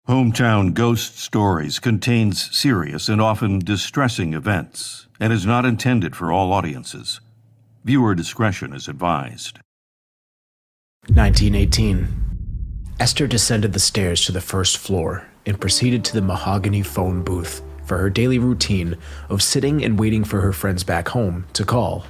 Hometown Ghost Stories contains serious and often distressing events and is not intended for all audiences. Viewer discretion is advised. 1918. Esther descended the stairs to the first floor and proceeded to the mahogany phone booth for her daily routine of sitting and waiting for her friends back home to call.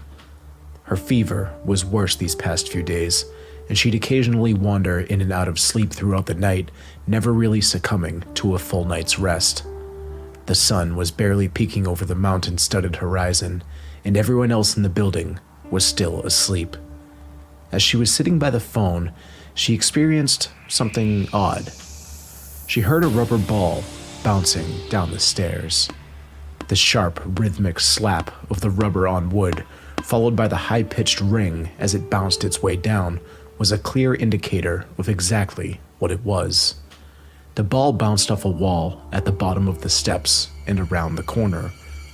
Her fever was worse these past few days, and she'd occasionally wander in and out of sleep throughout the night, never really succumbing to a full night's rest. The sun was barely peeking over the mountain-studded horizon, and everyone else in the building was still asleep. As she was sitting by the phone, she experienced something odd. She heard a rubber ball bouncing down the stairs. The sharp, rhythmic slap of the rubber on wood, followed by the high-pitched ring as it bounced its way down, was a clear indicator of exactly what it was. The ball bounced off a wall at the bottom of the steps and around the corner,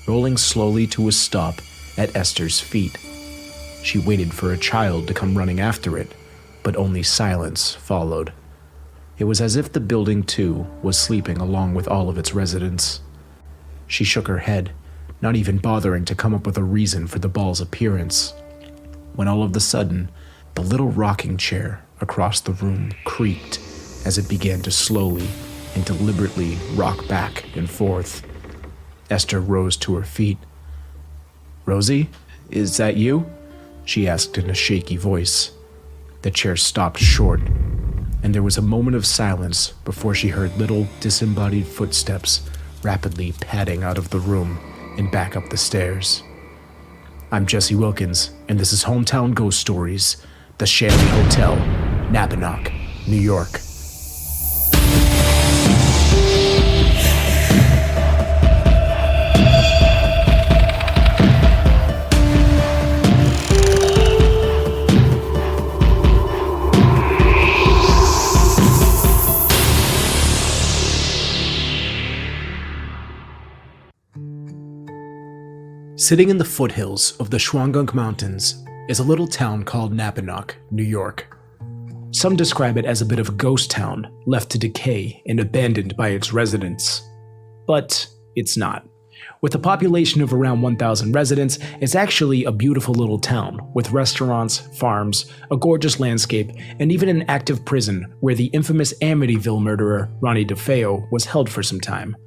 rolling slowly to a stop at Esther's feet. She waited for a child to come running after it, but only silence followed. It was as if the building, too, was sleeping along with all of its residents. She shook her head, not even bothering to come up with a reason for the ball's appearance, when all of a sudden, the little rocking chair across the room creaked as it began to slowly and deliberately rock back and forth. Esther rose to her feet. "Rosie, is that you?" she asked in a shaky voice. The chair stopped short, and there was a moment of silence before she heard little disembodied footsteps rapidly padding out of the room and back up the stairs. "I'm Jesse Wilkins, and this is Hometown Ghost Stories, the Shanley Hotel, Napanoch, New York." Sitting in the foothills of the Shawangunk Mountains is a little town called Napanoch, New York. Some describe it as a bit of a ghost town, left to decay and abandoned by its residents. But it's not. With a population of around 1,000 residents, it's actually a beautiful little town, with restaurants, farms, a gorgeous landscape, and even an active prison where the infamous Amityville murderer Ronnie DeFeo was held for some time.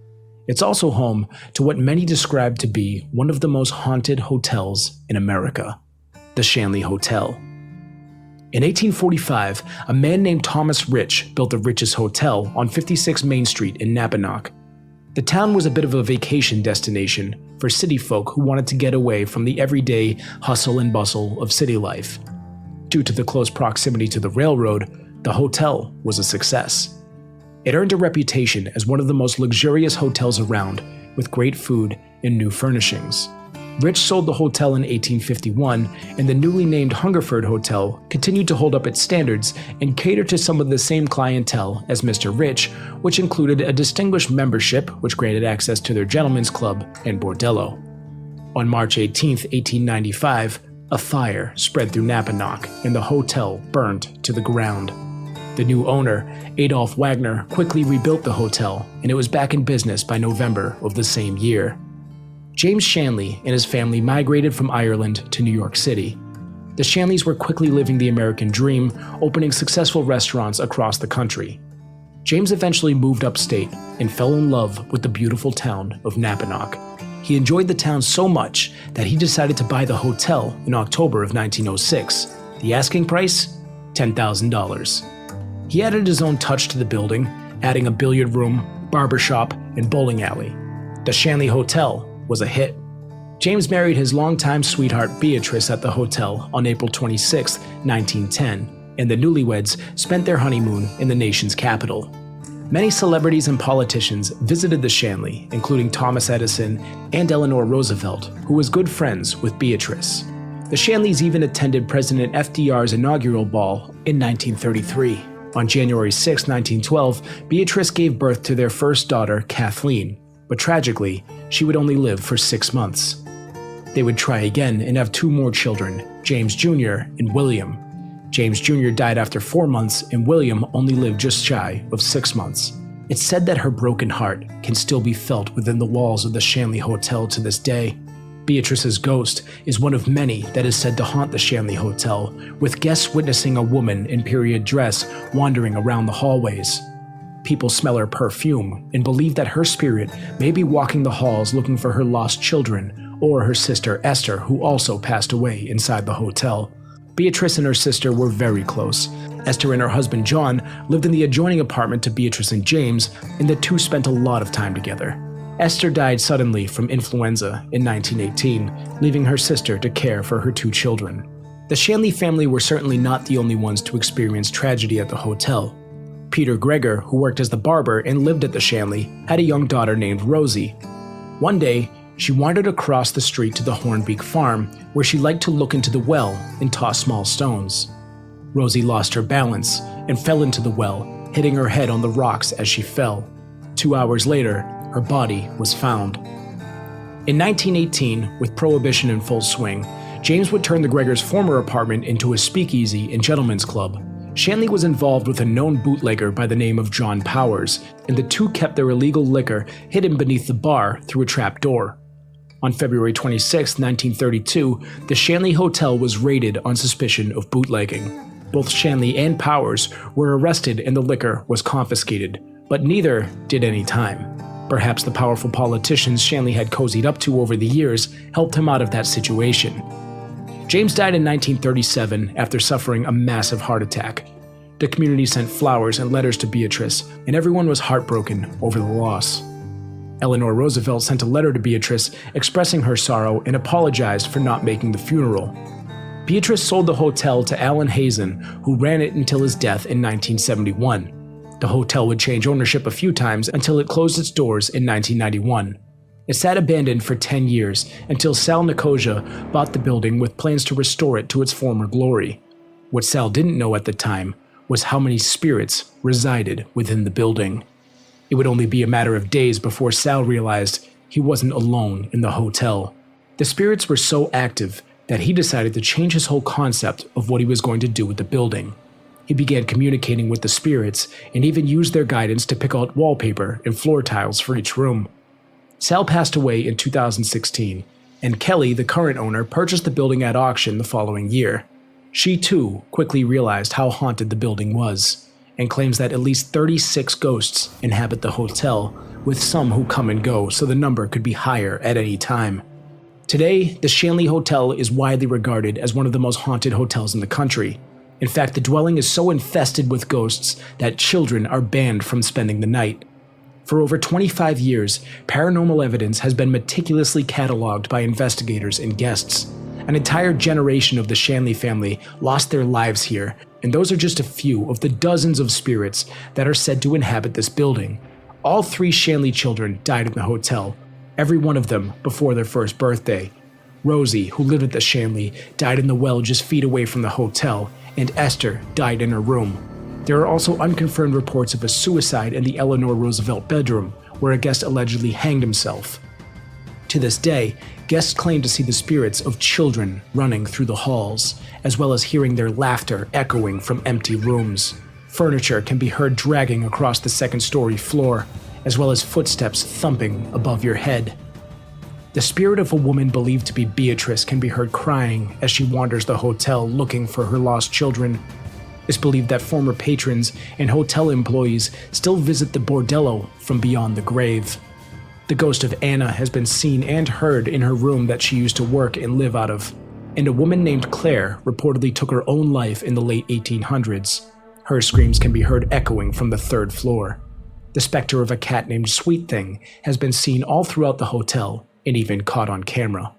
It's also home to what many describe to be one of the most haunted hotels in America, the Shanley Hotel. In 1845, a man named Thomas Rich built the richest hotel on 56 Main Street in Napanoch. The town was a bit of a vacation destination for city folk who wanted to get away from the everyday hustle and bustle of city life. Due to the close proximity to the railroad, the hotel was a success. It earned a reputation as one of the most luxurious hotels around, with great food and new furnishings. Rich sold the hotel in 1851, and the newly named Hungerford Hotel continued to hold up its standards and cater to some of the same clientele as Mr. Rich, which included a distinguished membership which granted access to their gentlemen's club and bordello. On March 18, 1895, a fire spread through Napanoch, and the hotel burned to the ground. The new owner, Adolph Wagner, quickly rebuilt the hotel, and it was back in business by November of the same year. James Shanley and his family migrated from Ireland to New York City. The Shanleys were quickly living the American dream, opening successful restaurants across the country. James eventually moved upstate and fell in love with the beautiful town of Napanoch. He enjoyed the town so much that he decided to buy the hotel in October of 1906. The asking price? $10,000. He added his own touch to the building, adding a billiard room, barbershop, and bowling alley. The Shanley Hotel was a hit. James married his longtime sweetheart Beatrice at the hotel on April 26, 1910, and the newlyweds spent their honeymoon in the nation's capital. Many celebrities and politicians visited the Shanley, including Thomas Edison and Eleanor Roosevelt, who was good friends with Beatrice. The Shanleys even attended President FDR's inaugural ball in 1933. On January 6, 1912, Beatrice gave birth to their first daughter, Kathleen, but tragically, she would only live for 6 months. They would try again and have 2 more children, James Jr. and William. James Jr. died after 4 months, and William only lived just shy of 6 months. It's said that her broken heart can still be felt within the walls of the Shanley Hotel to this day. Beatrice's ghost is one of many that is said to haunt the Shanley Hotel, with guests witnessing a woman in period dress wandering around the hallways. People smell her perfume and believe that her spirit may be walking the halls looking for her lost children or her sister Esther, who also passed away inside the hotel. Beatrice and her sister were very close. Esther and her husband John lived in the adjoining apartment to Beatrice and James, and the two spent a lot of time together. Esther died suddenly from influenza in 1918, leaving her sister to care for her two children. The Shanley family were certainly not the only ones to experience tragedy at the hotel. Peter Gregor, who worked as the barber and lived at the Shanley, had a young daughter named Rosie. One day, she wandered across the street to the Hornbeak farm, where she liked to look into the well and toss small stones. Rosie lost her balance and fell into the well, hitting her head on the rocks as she fell. 2 hours later, her body was found. In 1918, with Prohibition in full swing, James would turn the Gregors' former apartment into a speakeasy and gentleman's club. Shanley was involved with a known bootlegger by the name of John Powers, and the two kept their illegal liquor hidden beneath the bar through a trap door. On February 26, 1932, the Shanley Hotel was raided on suspicion of bootlegging. Both Shanley and Powers were arrested and the liquor was confiscated, but neither did any time. Perhaps the powerful politicians Shanley had cozied up to over the years helped him out of that situation. James died in 1937 after suffering a massive heart attack. The community sent flowers and letters to Beatrice, and everyone was heartbroken over the loss. Eleanor Roosevelt sent a letter to Beatrice expressing her sorrow and apologized for not making the funeral. Beatrice sold the hotel to Allen Hazen, who ran it until his death in 1971. The hotel would change ownership a few times until it closed its doors in 1991. It sat abandoned for 10 years until Sal Nicosia bought the building with plans to restore it to its former glory. What Sal didn't know at the time was how many spirits resided within the building. It would only be a matter of days before Sal realized he wasn't alone in the hotel. The spirits were so active that he decided to change his whole concept of what he was going to do with the building. He began communicating with the spirits and even used their guidance to pick out wallpaper and floor tiles for each room. Sal passed away in 2016, and Kelly, the current owner, purchased the building at auction the following year. She too quickly realized how haunted the building was, and claims that at least 36 ghosts inhabit the hotel, with some who come and go, so the number could be higher at any time. Today, the Shanley Hotel is widely regarded as one of the most haunted hotels in the country. In fact, the dwelling is so infested with ghosts that children are banned from spending the night. For over 25 years, paranormal evidence has been meticulously cataloged by investigators and guests. An entire generation of the Shanley family lost their lives here, and those are just a few of the dozens of spirits that are said to inhabit this building. All 3 Shanley children died in the hotel, every one of them before their first birthday. Rosie, who lived at the Shanley, died in the well just feet away from the hotel, and Esther died in her room. There are also unconfirmed reports of a suicide in the Eleanor Roosevelt bedroom, where a guest allegedly hanged himself. To this day, guests claim to see the spirits of children running through the halls, as well as hearing their laughter echoing from empty rooms. Furniture can be heard dragging across the second-story floor, as well as footsteps thumping above your head. The spirit of a woman believed to be Beatrice can be heard crying as she wanders the hotel looking for her lost children. It's believed that former patrons and hotel employees still visit the bordello from beyond the grave. The ghost of Anna has been seen and heard in her room that she used to work and live out of. And a woman named Claire reportedly took her own life in the late 1800s. Her screams can be heard echoing from the 3rd floor. The specter of a cat named Sweet Thing has been seen all throughout the hotel and even caught on camera.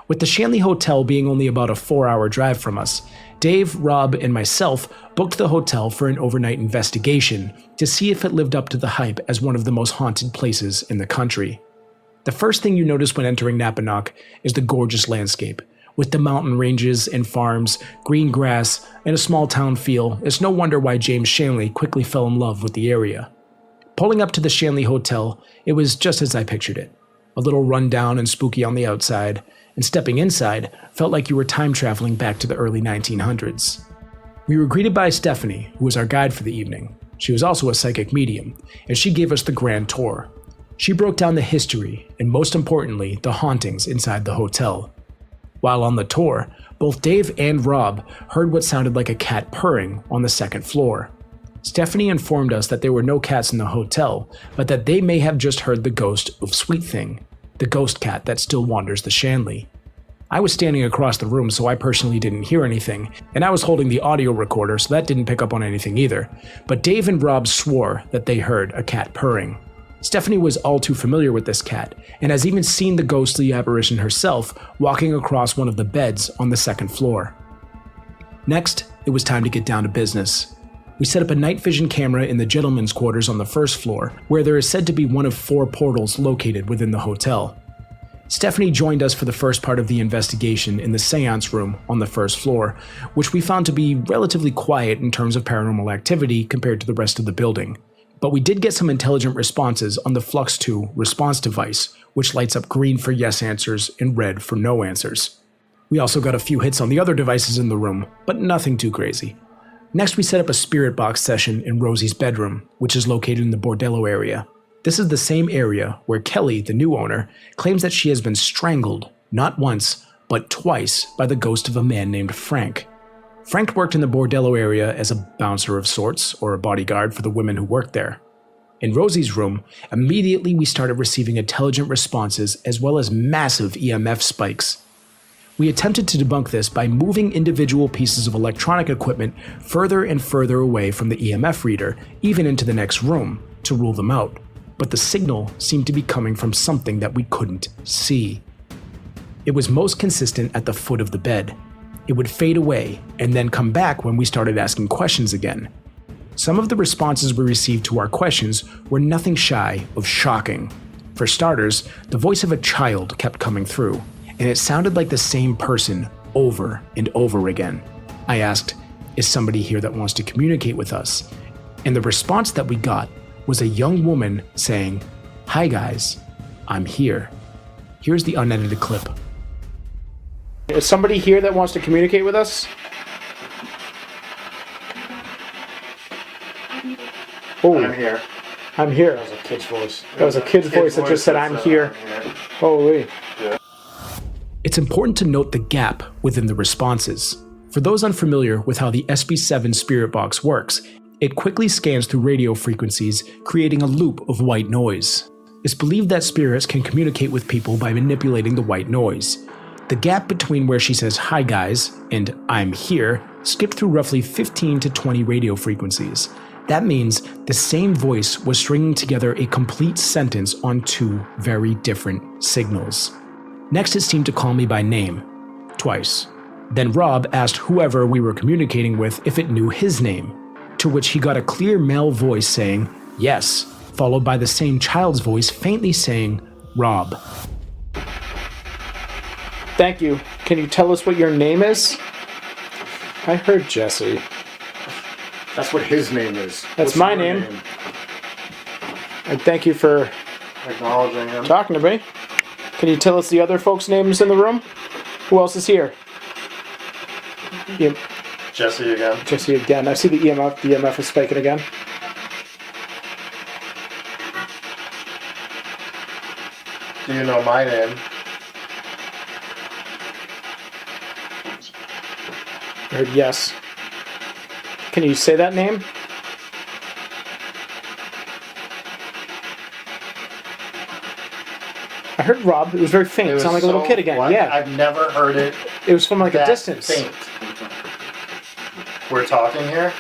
With the Shanley Hotel being only about a 4-hour drive from us, Dave, Rob, and myself booked the hotel for an overnight investigation to see if it lived up to the hype as one of the most haunted places in the country. The first thing you notice when entering Napanoch is the gorgeous landscape. With the mountain ranges and farms, green grass, and a small town feel, it's no wonder why James Shanley quickly fell in love with the area. Pulling up to the Shanley Hotel, it was just as I pictured it. A little run-down and spooky on the outside, and stepping inside felt like you were time traveling back to the early 1900s. We were greeted by Stephanie, who was our guide for the evening. She was also a psychic medium, and she gave us the grand tour. She broke down the history, and most importantly, the hauntings inside the hotel. While on the tour, both Dave and Rob heard what sounded like a cat purring on the second floor. Stephanie informed us that there were no cats in the hotel, but that they may have just heard the ghost of Sweet Thing, the ghost cat that still wanders the Shanley. I was standing across the room, so I personally didn't hear anything, and I was holding the audio recorder, so that didn't pick up on anything either, but Dave and Rob swore that they heard a cat purring. Stephanie was all too familiar with this cat, and has even seen the ghostly apparition herself walking across one of the beds on the second floor. Next, it was time to get down to business. We set up a night vision camera in the gentlemen's quarters on the first floor, where there is said to be one of 4 portals located within the hotel. Stephanie joined us for the first part of the investigation in the seance room on the first floor, which we found to be relatively quiet in terms of paranormal activity compared to the rest of the building. But we did get some intelligent responses on the Flux 2 response device, which lights up green for yes answers and red for no answers. We also got a few hits on the other devices in the room, but nothing too crazy. Next, we set up a spirit box session in Rosie's bedroom, which is located in the bordello area. This is the same area where Kelly, the new owner, claims that she has been strangled, not once, but twice, by the ghost of a man named Frank. Frank worked in the bordello area as a bouncer of sorts, or a bodyguard for the women who worked there. In Rosie's room, immediately we started receiving intelligent responses as well as massive EMF spikes. We attempted to debunk this by moving individual pieces of electronic equipment further and further away from the EMF reader, even into the next room, to rule them out. But the signal seemed to be coming from something that we couldn't see. It was most consistent at the foot of the bed. It would fade away and then come back when we started asking questions again. Some of the responses we received to our questions were nothing shy of shocking. For starters, the voice of a child kept coming through, and it sounded like the same person over and over again. I asked, "Is somebody here that wants to communicate with us?" And the response that we got was a young woman saying, "Hi guys, I'm here." Here's the unedited clip. Is somebody here that wants to communicate with us? Oh, I'm here. I'm here. That was a kid's voice. That was a kid's voice that just said, "I'm here." Holy. Yeah. It's important to note the gap within the responses. For those unfamiliar with how the SB7 spirit box works, it quickly scans through radio frequencies, creating a loop of white noise. It's believed that spirits can communicate with people by manipulating the white noise. The gap between where she says, "Hi guys," and "I'm here," skipped through roughly 15 to 20 radio frequencies. That means the same voice was stringing together a complete sentence on 2 very different signals. Next, it seemed to call me by name, twice. Then Rob asked whoever we were communicating with if it knew his name, to which he got a clear male voice saying, "Yes," followed by the same child's voice faintly saying, "Rob." Thank you. Can you tell us what your name is? I heard Jesse. That's what his name is. That's What's my your name. And thank you for Acknowledging him. talking to me. Can you tell us the other folks' names in the room? Who else is here? Jesse again. Jesse again. I see the EMF. The EMF is spiking again. Do you know my name? I heard yes. Can you say that name? I heard Rob. It was very faint. It sounded like a little kid again. What? Yeah. I've never heard it It was from like a that distance. faint. We're talking here?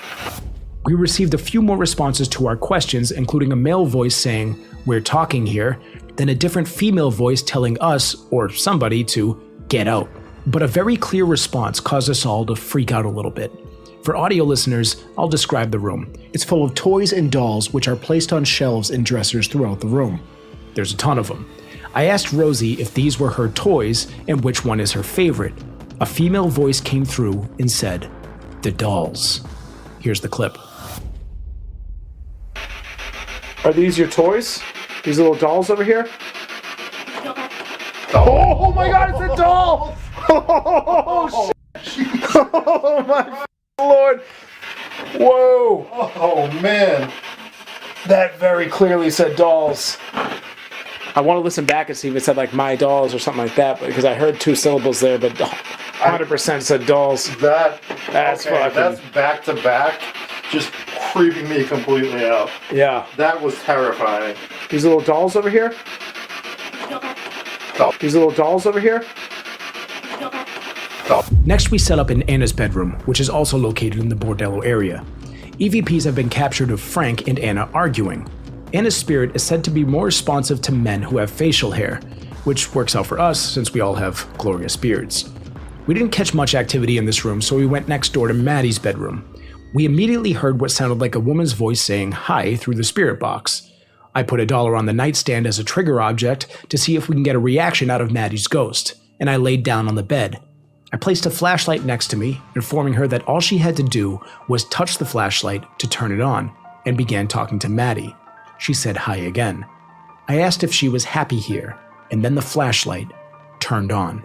We received a few more responses to our questions, including a male voice saying, "We're talking here," then a different female voice telling us, or somebody, to get out. But a very clear response caused us all to freak out a little bit. For audio listeners, I'll describe the room. It's full of toys and dolls which are placed on shelves and dressers throughout the room. There's a ton of them. I asked Rosie if these were her toys and which one is her favorite. A female voice came through and said, "The dolls." Here's the clip. Are these your toys? These little dolls over here? Oh my god, it's a doll! Oh, shit. Oh my lord! Whoa! Oh, man. That very clearly said dolls. I want to listen back and see if it said like my dolls or something like that, because I heard 2 syllables there, but 100% said dolls. That's fucking... That's back to back, just creeping me completely out. Yeah. That was terrifying. These little dolls over here? Oh. These little dolls over here? Oh. Next, we set up in Anna's bedroom, which is also located in the bordello area. EVPs have been captured of Frank and Anna arguing. Anna's spirit is said to be more responsive to men who have facial hair, which works out for us since we all have glorious beards. We didn't catch much activity in this room, so we went next door to Maddie's bedroom. We immediately heard what sounded like a woman's voice saying hi through the spirit box. I put $1 on the nightstand as a trigger object to see if we can get a reaction out of Maddie's ghost, and I laid down on the bed. I placed a flashlight next to me, informing her that all she had to do was touch the flashlight to turn it on, and began talking to Maddie. She said hi again. I asked if she was happy here, and then the flashlight turned on.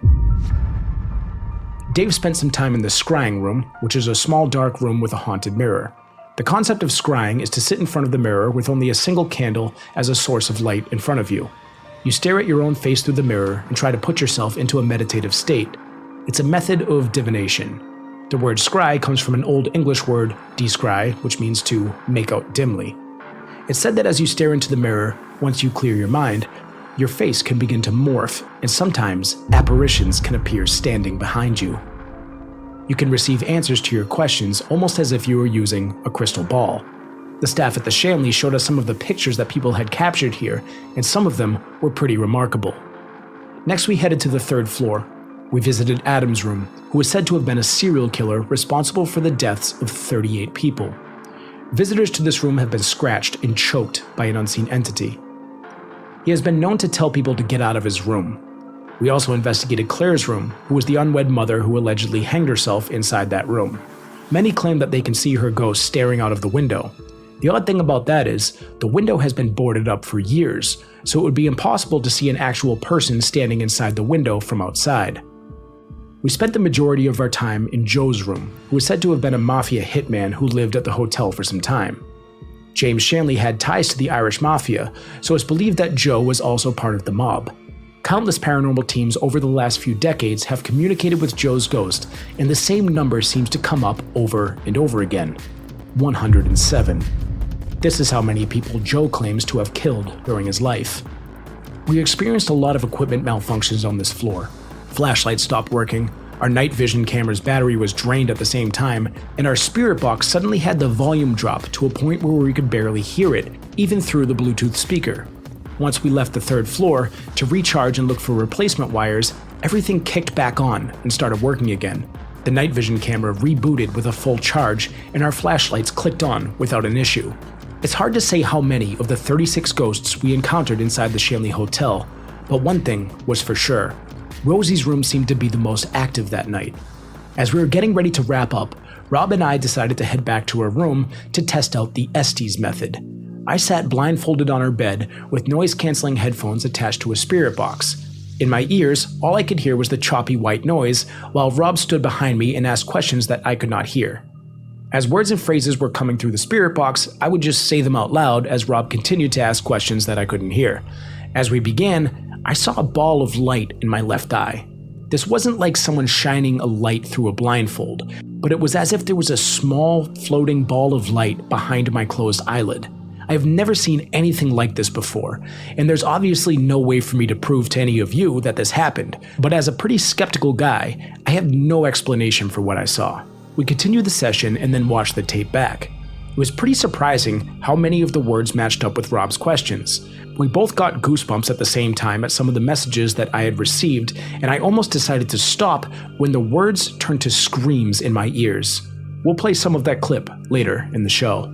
Dave spent some time in the scrying room, which is a small dark room with a haunted mirror. The concept of scrying is to sit in front of the mirror with only a single candle as a source of light in front of you. You stare at your own face through the mirror and try to put yourself into a meditative state. It's a method of divination. The word scry comes from an Old English word, descry, which means to make out dimly. It's said that as you stare into the mirror, once you clear your mind, your face can begin to morph, and sometimes apparitions can appear standing behind you. You can receive answers to your questions almost as if you were using a crystal ball. The staff at the Shanley showed us some of the pictures that people had captured here, and some of them were pretty remarkable. Next, we headed to the 3rd floor. We visited Adam's room, who was said to have been a serial killer responsible for the deaths of 38 people. Visitors to this room have been scratched and choked by an unseen entity. He has been known to tell people to get out of his room. We also investigated Claire's room, who was the unwed mother who allegedly hanged herself inside that room. Many claim that they can see her ghost staring out of the window. The odd thing about that is, the window has been boarded up for years, so it would be impossible to see an actual person standing inside the window from outside. We spent the majority of our time in Joe's room, who was said to have been a mafia hitman who lived at the hotel for some time. James Shanley had ties to the Irish mafia, so it's believed that Joe was also part of the mob. Countless paranormal teams over the last few decades have communicated with Joe's ghost, and the same number seems to come up over and over again: 107. This is how many people Joe claims to have killed during his life. We experienced a lot of equipment malfunctions on this floor. Flashlights stopped working, our night vision camera's battery was drained at the same time, and our spirit box suddenly had the volume drop to a point where we could barely hear it, even through the Bluetooth speaker. Once we left the 3rd floor to recharge and look for replacement wires, everything kicked back on and started working again. The night vision camera rebooted with a full charge, and our flashlights clicked on without an issue. It's hard to say how many of the 36 ghosts we encountered inside the Shanley Hotel, but one thing was for sure: Rosie's room seemed to be the most active that night. As we were getting ready to wrap up, Rob and I decided to head back to her room to test out the Estes method. I sat blindfolded on her bed with noise-canceling headphones attached to a spirit box. In my ears, all I could hear was the choppy white noise, while Rob stood behind me and asked questions that I could not hear. As words and phrases were coming through the spirit box, I would just say them out loud as Rob continued to ask questions that I couldn't hear. As we began, I saw a ball of light in my left eye. This wasn't like someone shining a light through a blindfold, but it was as if there was a small, floating ball of light behind my closed eyelid. I have never seen anything like this before, and there's obviously no way for me to prove to any of you that this happened, but as a pretty skeptical guy, I have no explanation for what I saw. We continued the session and then watched the tape back. It was pretty surprising how many of the words matched up with Rob's questions. We both got goosebumps at the same time at some of the messages that I had received, and I almost decided to stop when the words turned to screams in my ears. We'll play some of that clip later in the show.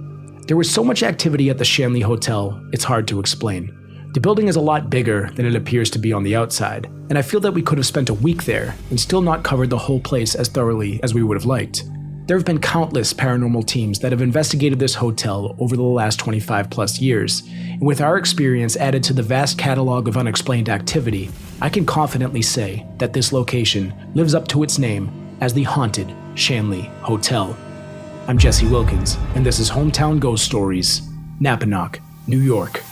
There was so much activity at the Shanley Hotel, it's hard to explain. The building is a lot bigger than it appears to be on the outside, and I feel that we could have spent a week there and still not covered the whole place as thoroughly as we would have liked. There have been countless paranormal teams that have investigated this hotel over the last 25 plus years, and with our experience added to the vast catalog of unexplained activity, I can confidently say that this location lives up to its name as the Haunted Shanley Hotel. I'm Jesse Wilkins, and this is Hometown Ghost Stories, Napanoch, New York.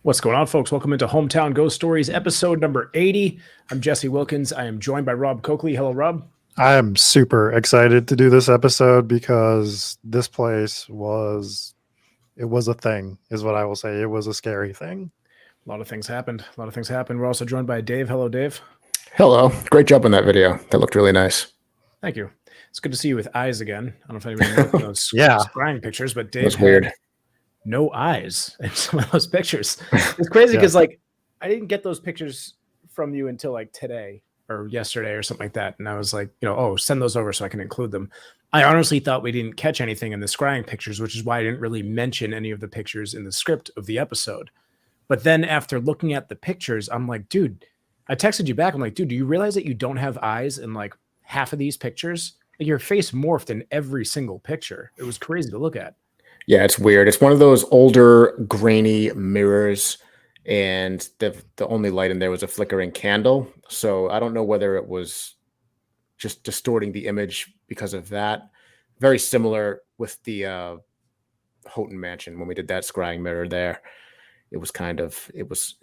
What's going on, folks? Welcome into Hometown Ghost Stories, episode number 80. I'm Jesse Wilkins. I am joined by Rob Coakley. Hello, Rob. I am super excited to do this episode because this place was a thing, is what I will say. It was a scary thing. A lot of things happened. We're also joined by Dave. Hello, Dave. Hello. Great job on that video. That looked really nice. Thank you. It's good to see you with eyes again. I don't know if anybody knows those Yeah. scrying pictures, but Dave That's weird. no eyes in some of those pictures. It's crazy because I didn't get those pictures from you until like today or yesterday or something like that. And I was like, send those over so I can include them. I honestly thought we didn't catch anything in the scrying pictures, which is why I didn't really mention any of the pictures in the script of the episode. But then after looking at the pictures, I'm like, dude, I texted you back. I'm like, dude, do you realize that you don't have eyes in like half of these pictures? Like your face morphed in every single picture. It was crazy to look at. Yeah, it's weird. It's one of those older, grainy mirrors, and the only light in there was a flickering candle. So I don't know whether it was just distorting the image because of that. Very similar with the Houghton Mansion when we did that scrying mirror there. It was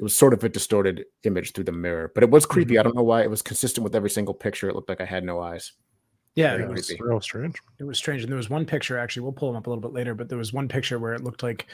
sort of a distorted image through the mirror, but it was creepy. Mm-hmm. I don't know why. It was consistent with every single picture. It looked like I had no eyes. Yeah, Very it was creepy. Real strange. It was strange. And there was one picture, actually, we'll pull them up a little bit later, but there was one picture where it looked like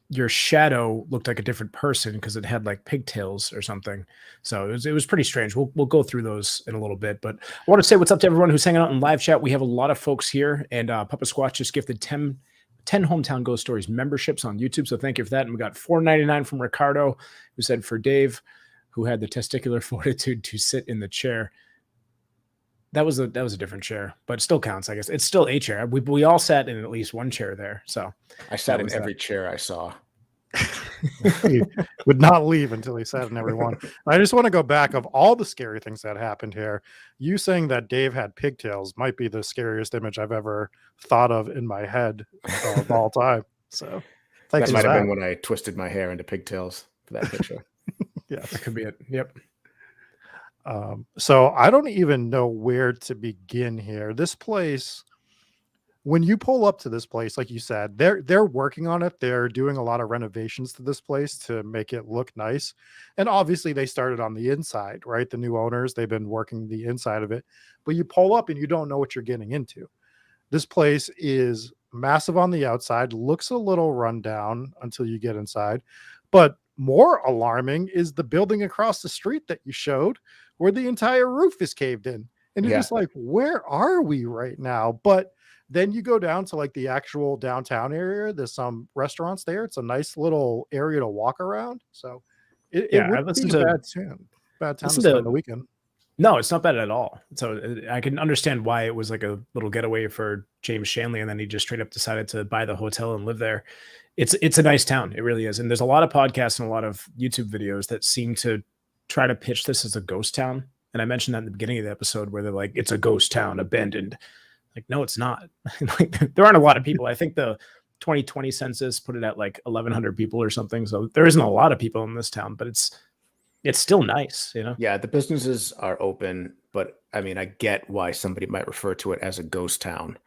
your shadow looked like a different person because it had like pigtails or something. So it was pretty strange. We'll go through those in a little bit, but I want to say what's up to everyone who's hanging out in live chat. We have a lot of folks here, and Papa Squatch just gifted 10 Hometown Ghost Stories memberships on YouTube. So thank you for that. And we got $4.99 from Ricardo, who said for Dave, who had the testicular fortitude to sit in the chair. That was a different chair, but it still counts, I guess. It's still a chair. We all sat in at least one chair there. So I sat in every chair I saw. He would not leave until he sat in every one. I just want to go back of all the scary things that happened here. You saying that Dave had pigtails might be the scariest image I've ever thought of in my head of all time. So thanks That for might have that. been when I twisted my hair into pigtails for that picture. Yes. that could be it. Yep. So I don't even know where to begin here. This place, when you pull up to this place, like you said, they're working on it. They're doing a lot of renovations to this place to make it look nice. And obviously they started on the inside, right? The new owners, they've been working the inside of it. But you pull up and you don't know what you're getting into. This place is massive on the outside, looks a little run down until you get inside. But more alarming is the building across the street that you showed, where the entire roof is caved in. And you're just like, where are we right now? But then you go down to like the actual downtown area. There's some restaurants there. It's a nice little area to walk around. So it wouldn't be a bad town to spend the weekend. No, it's not bad at all. So I can understand why it was like a little getaway for James Shanley, and then he just straight up decided to buy the hotel and live there. It's a nice town. It really is. And there's a lot of podcasts and a lot of YouTube videos that seem to try to pitch this as a ghost town. And I mentioned that in the beginning of the episode where they're like, it's a ghost town, abandoned. Like, no, it's not. Like, there aren't a lot of people. I think the 2020 census put it at like 1,100 people or something. So there isn't a lot of people in this town, but it's still nice, Yeah, the businesses are open, but I mean, I get why somebody might refer to it as a ghost town.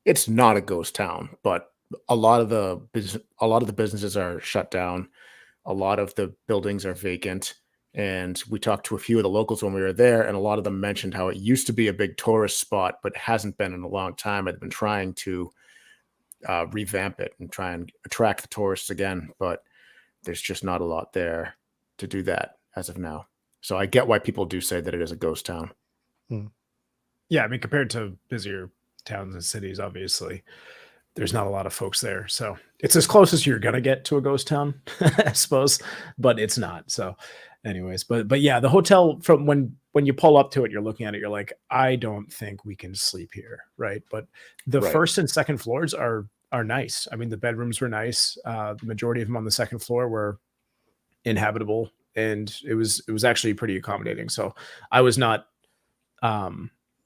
It's not a ghost town, but a lot of the businesses are shut down. A lot of the buildings are vacant. And we talked to a few of the locals when we were there, and a lot of them mentioned how it used to be a big tourist spot, but hasn't been in a long time. They've been trying to revamp it and try and attract the tourists again, but there's just not a lot there to do that as of now. So I get why people do say that it is a ghost town. Yeah, I mean, compared to busier towns and cities, obviously, there's not a lot of folks there. So it's as close as you're going to get to a ghost town, I suppose, but it's not. So anyways, but yeah, the hotel, from when when you pull up to it, you're looking at it, you're like, I don't think we can sleep here, right? But the Right. first and second floors are nice. I mean, the bedrooms were nice. The majority of them on the second floor were inhabitable, and it was actually pretty accommodating. So I was not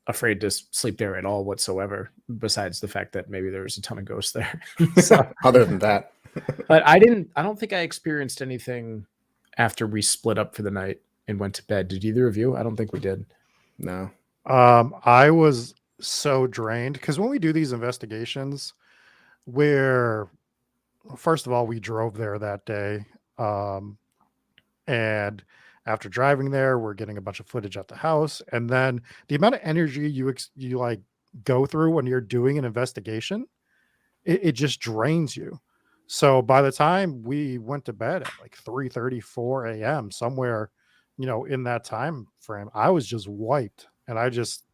afraid to sleep there at all whatsoever, besides the fact that maybe there was a ton of ghosts there. So, Other than that, but I don't think I experienced anything after we split up for the night and went to bed. Did either of you? I don't think we did. no. I was so drained because when we do these investigations, where first of all we drove there that day, and after driving there, we're getting a bunch of footage at the house, and then the amount of energy you like go through when you're doing an investigation, it just drains you. So by the time we went to bed at like 3:30, 4 a.m., somewhere, in that time frame, I was just wiped and I just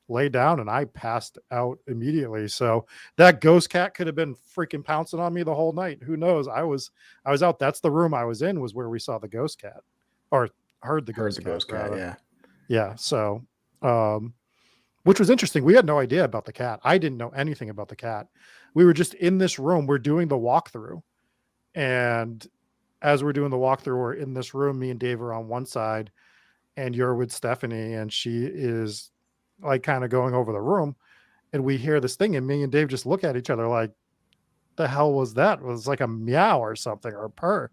lay down and I passed out immediately. So that ghost cat could have been freaking pouncing on me the whole night. Who knows? I was out. That's the room I was in, was where we saw the ghost cat, or heard the ghost cat. Rather. Yeah. Yeah. So, which was interesting. We had no idea about the cat. I didn't know anything about the cat. We were just in this room. We're doing the walkthrough. And as we're doing the walkthrough, we're in this room. Me and Dave are on one side, and you're with Stephanie, and she is like kind of going over the room. And we hear this thing, and me and Dave just look at each other like, the hell was that? It was like a meow or something, or a purr.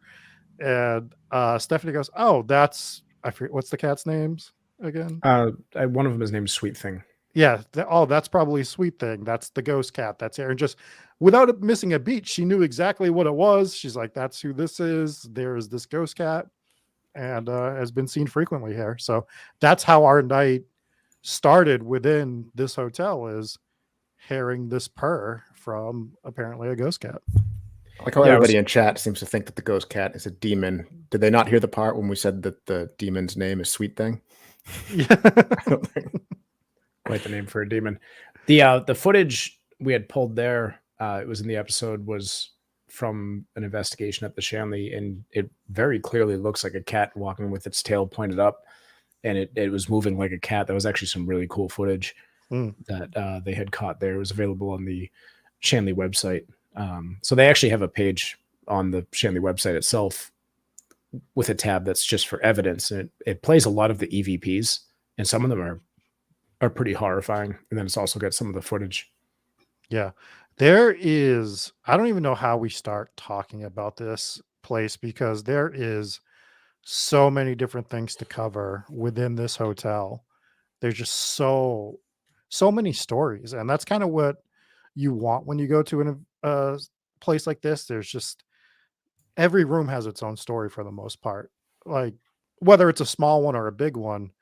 And Stephanie goes, oh, that's, I forget, what's the cat's names again? One of them is named Sweet Thing. Yeah. That's probably Sweet Thing. That's the ghost cat that's here. And just without missing a beat, she knew exactly what it was. She's like, that's who this is. There's this ghost cat, and has been seen frequently here. So that's how our night started within this hotel, is hearing this purr from apparently a ghost cat. Like how everybody in chat seems to think that the ghost cat is a demon. Did they not hear the part when we said that the demon's name is Sweet Thing? Yeah. I don't think. Quite the name for a demon. The footage we had pulled there, it was in the episode, was from an investigation at the Shanley, and it very clearly looks like a cat walking with its tail pointed up, and it was moving like a cat. That was actually some really cool footage that they had caught there. It was available on the Shanley website. So they actually have a page on the Shanley website itself with a tab that's just for evidence, and it plays a lot of the EVPs, and some of them are pretty horrifying. And then it's also got some of the footage. Yeah. There is, I don't even know how we start talking about this place, because there is so many different things to cover within this hotel. There's just so many stories, and that's kind of what you want when you go to a place like this. There's just, every room has its own story for the most part, like whether it's a small one or a big one.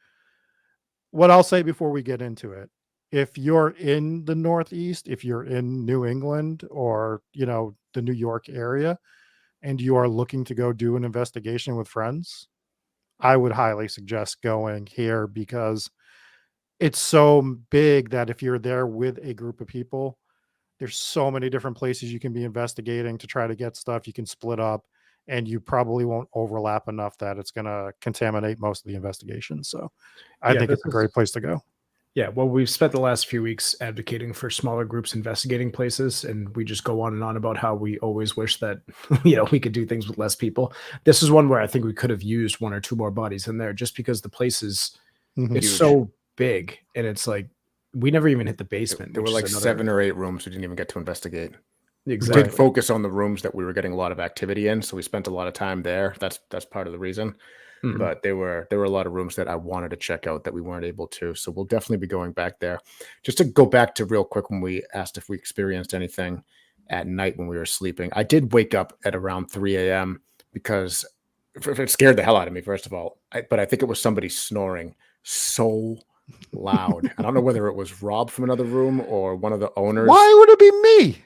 What I'll say before we get into it, if you're in the Northeast, if you're in New England, or, the New York area, and you are looking to go do an investigation with friends, I would highly suggest going here, because it's so big that if you're there with a group of people, there's so many different places you can be investigating to try to get stuff. You can split up, and you probably won't overlap enough that it's going to contaminate most of the investigation. So I think it's a great place to go. Yeah, well, we've spent the last few weeks advocating for smaller groups investigating places, and we just go on and on about how we always wish that, we could do things with less people. This is one where I think we could have used one or two more bodies in there, just because the place is, it's so big, and it's like, we never even hit the basement. There were like 7 or 8 rooms we didn't even get to investigate. Exactly. We did focus on the rooms that we were getting a lot of activity in, so we spent a lot of time there. That's part of the reason. Mm-hmm. But there were a lot of rooms that I wanted to check out that we weren't able to. So we'll definitely be going back there. Just to go back to real quick, when we asked if we experienced anything at night when we were sleeping, I did wake up at around 3 a.m. because it scared the hell out of me, first of all. But I think it was somebody snoring so loud. I don't know whether it was Rob from another room or one of the owners. Why would it be me?